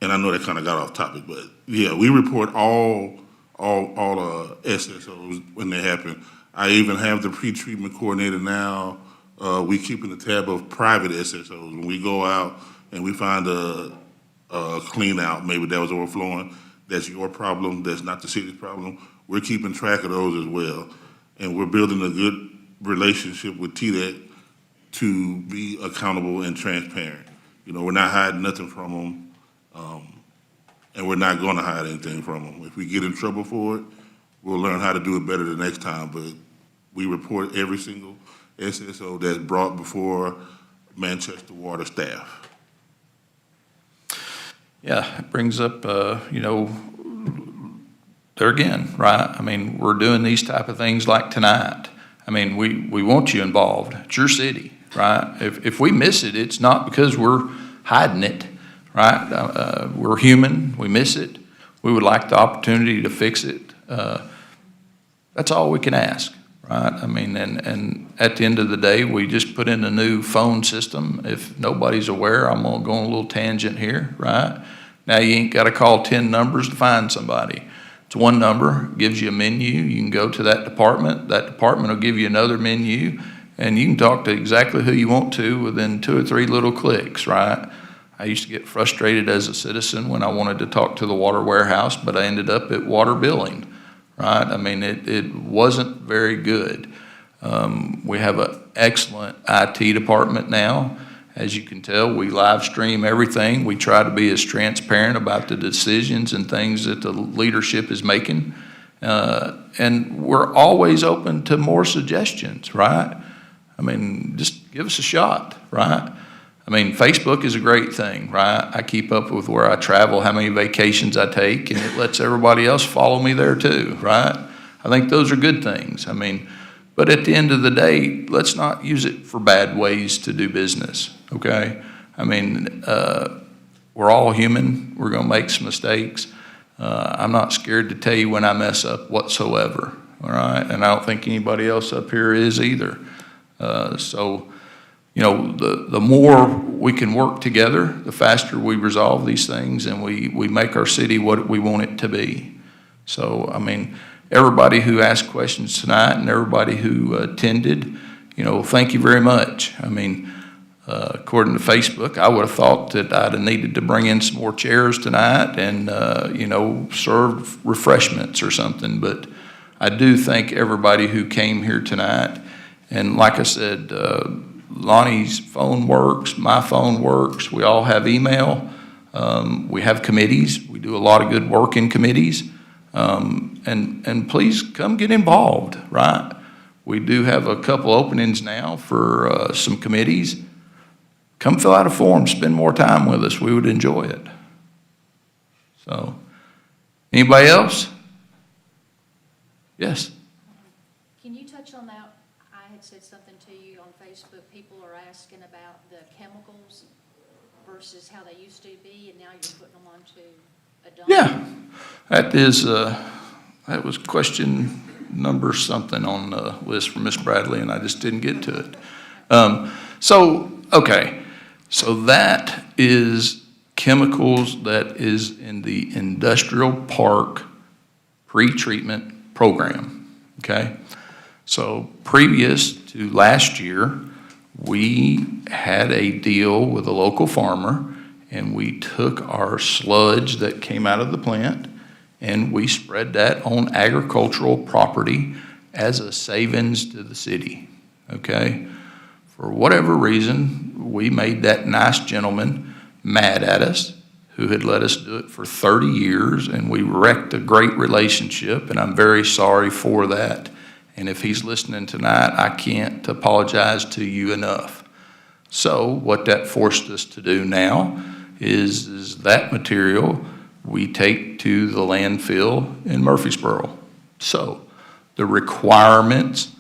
And I know that kind of got off topic, but yeah, we report all SSOs when they happen. I even have the pre-treatment coordinator now. We keeping a tab of private SSOs. When we go out and we find a clean out, maybe that was overflowing, that's your problem, that's not the city's problem. We're keeping track of those as well. And we're building a good relationship with TDEC to be accountable and transparent. You know, we're not hiding nothing from them, and we're not going to hide anything from them. If we get in trouble for it, we'll learn how to do it better the next time, but we report every single SSO that's brought before Manchester Water staff. Yeah, it brings up, you know, there again, right? I mean, we're doing these type of things like tonight. I mean, we want you involved. It's your city, right? If we miss it, it's not because we're hiding it, right? We're human. We miss it. We would like the opportunity to fix it. That's all we can ask, right? I mean, and at the end of the day, we just put in a new phone system. If nobody's aware, I'm gonna go on a little tangent here, right? Now you ain't gotta call 10 numbers to find somebody. It's one number, gives you a menu. You can go to that department. That department will give you another menu, and you can talk to exactly who you want to within 2 or 3 little clicks, right? I used to get frustrated as a citizen when I wanted to talk to the water warehouse, but I ended up at water billing, right? I mean, it wasn't very good. We have an excellent IT department now. As you can tell, we live stream everything. We try to be as transparent about the decisions and things that the leadership is making. And we're always open to more suggestions, right? I mean, just give us a shot, right? I mean, Facebook is a great thing, right? I keep up with where I travel, how many vacations I take, and it lets everybody else follow me there too, right? I think those are good things. I mean, but at the end of the day, let's not use it for bad ways to do business, okay? I mean, we're all human. We're going to make some mistakes. I'm not scared to tell you when I mess up whatsoever, all right? And I don't think anybody else up here is either. So, you know, the more we can work together, the faster we resolve these things and we make our city what we want it to be. So, I mean, everybody who asked questions tonight and everybody who attended, you know, thank you very much. I mean, according to Facebook, I would have thought that I'd have needed to bring in some more chairs tonight and, you know, serve refreshments or something. But I do thank everybody who came here tonight. And like I said, Lonnie's phone works, my phone works. We all have email. We have committees. We do a lot of good work in committees. And please come get involved, right? We do have a couple openings now for some committees. Come fill out a form, spend more time with us. We would enjoy it. So, anybody else? Yes. Can you touch on that? I had said something to you on Facebook. People are asking about the chemicals versus how they used to be, and now you're putting them onto a dump. Yeah, that is, that was question number something on the list for Miss Bradley, and I just didn't get to it. Okay, so that is chemicals that is in the industrial park pre-treatment program, okay? So previous to last year, we had a deal with a local farmer, and we took our sludge that came out of the plant and we spread that on agricultural property as a savings to the city, okay? For whatever reason, we made that nice gentleman mad at us who had let us do it for 30 years, and we wrecked a great relationship, and I'm very sorry for that. And if he's listening tonight, I can't apologize to you enough. So what that forced us to do now is that material we take to the landfill in Murfreesboro. So the requirements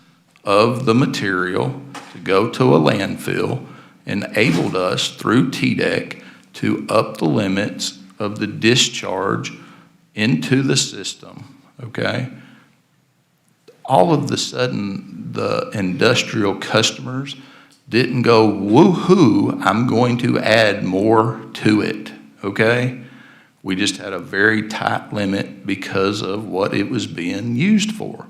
of the material to go to a landfill enabled us through TDEC to up the limits of the discharge into the system, okay? All of the sudden, the industrial customers didn't go, woo-hoo, I'm going to add more to it, okay? We just had a very tight limit because of what it was being used for.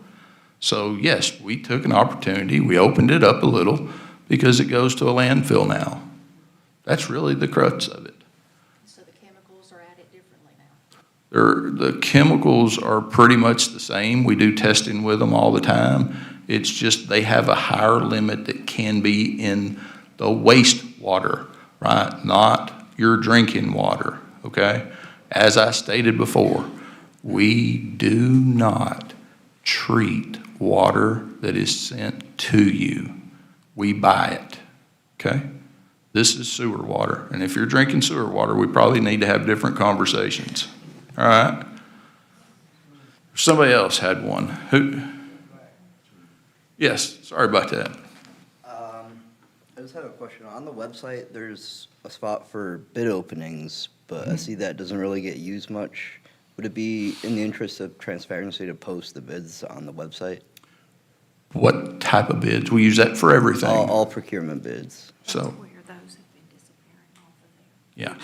So yes, we took an opportunity, we opened it up a little because it goes to a landfill now. That's really the crux of it. So the chemicals are added differently now? The chemicals are pretty much the same. We do testing with them all the time. It's just they have a higher limit that can be in the wastewater, right? Not your drinking water, okay? As I stated before, we do not treat water that is sent to you. We buy it, okay? This is sewer water, and if you're drinking sewer water, we probably need to have different conversations, all right? Somebody else had one. Who? Yes, sorry about that. I just have a question. On the website, there's a spot for bid openings, but I see that doesn't really get used much. Would it be in the interest of transparency to post the bids on the website? What type of bids? We use that for everything. All procurement bids. So, yeah.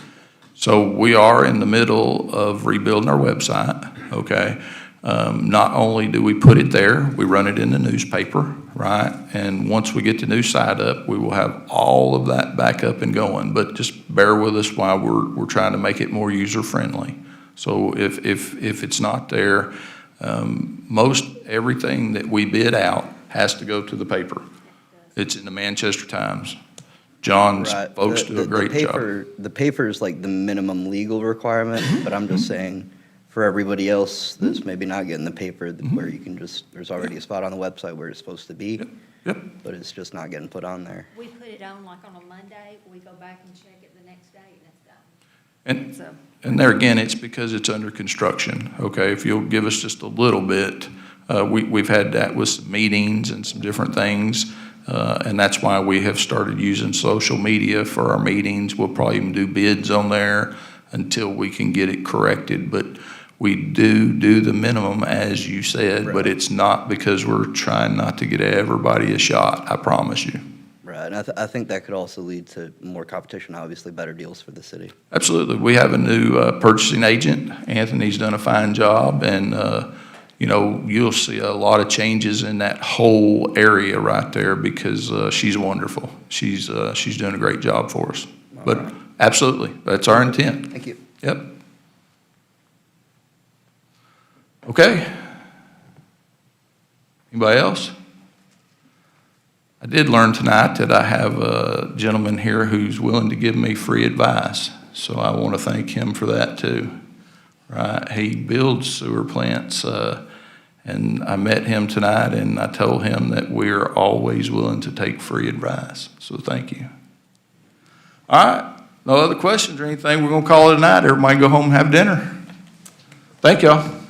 So we are in the middle of rebuilding our website, okay? Not only do we put it there, we run it in the newspaper, right? And once we get the new site up, we will have all of that back up and going. But just bear with us while we're trying to make it more user-friendly. So if it's not there, most everything that we bid out has to go to the paper. It's in the Manchester Times. John's folks do a great job. The paper is like the minimum legal requirement, but I'm just saying for everybody else that's maybe not getting the paper, where you can just, there's already a spot on the website where it's supposed to be, but it's just not getting put on there. We put it on like on a Monday, we go back and check it the next day, and it's done. And there again, it's because it's under construction, okay? If you'll give us just a little bit, we've had that with some meetings and some different things, and that's why we have started using social media for our meetings. We'll probably even do bids on there until we can get it corrected, but we do the minimum, as you said, but it's not because we're trying not to get everybody a shot, I promise you. Right, and I think that could also lead to more competition, obviously better deals for the city. Absolutely. We have a new purchasing agent. Anthony's done a fine job, and you know, you'll see a lot of changes in that whole area right there because she's wonderful. She's doing a great job for us. But absolutely, that's our intent. Thank you. Yep. Okay. Anybody else? I did learn tonight that I have a gentleman here who's willing to give me free advice, so I want to thank him for that too. right? He builds sewer plants, and I met him tonight, and I told him that we're always willing to take free advice, so thank you. All right, no other questions or anything, we're gonna call it a night. Everybody go home and have dinner. Thank y'all.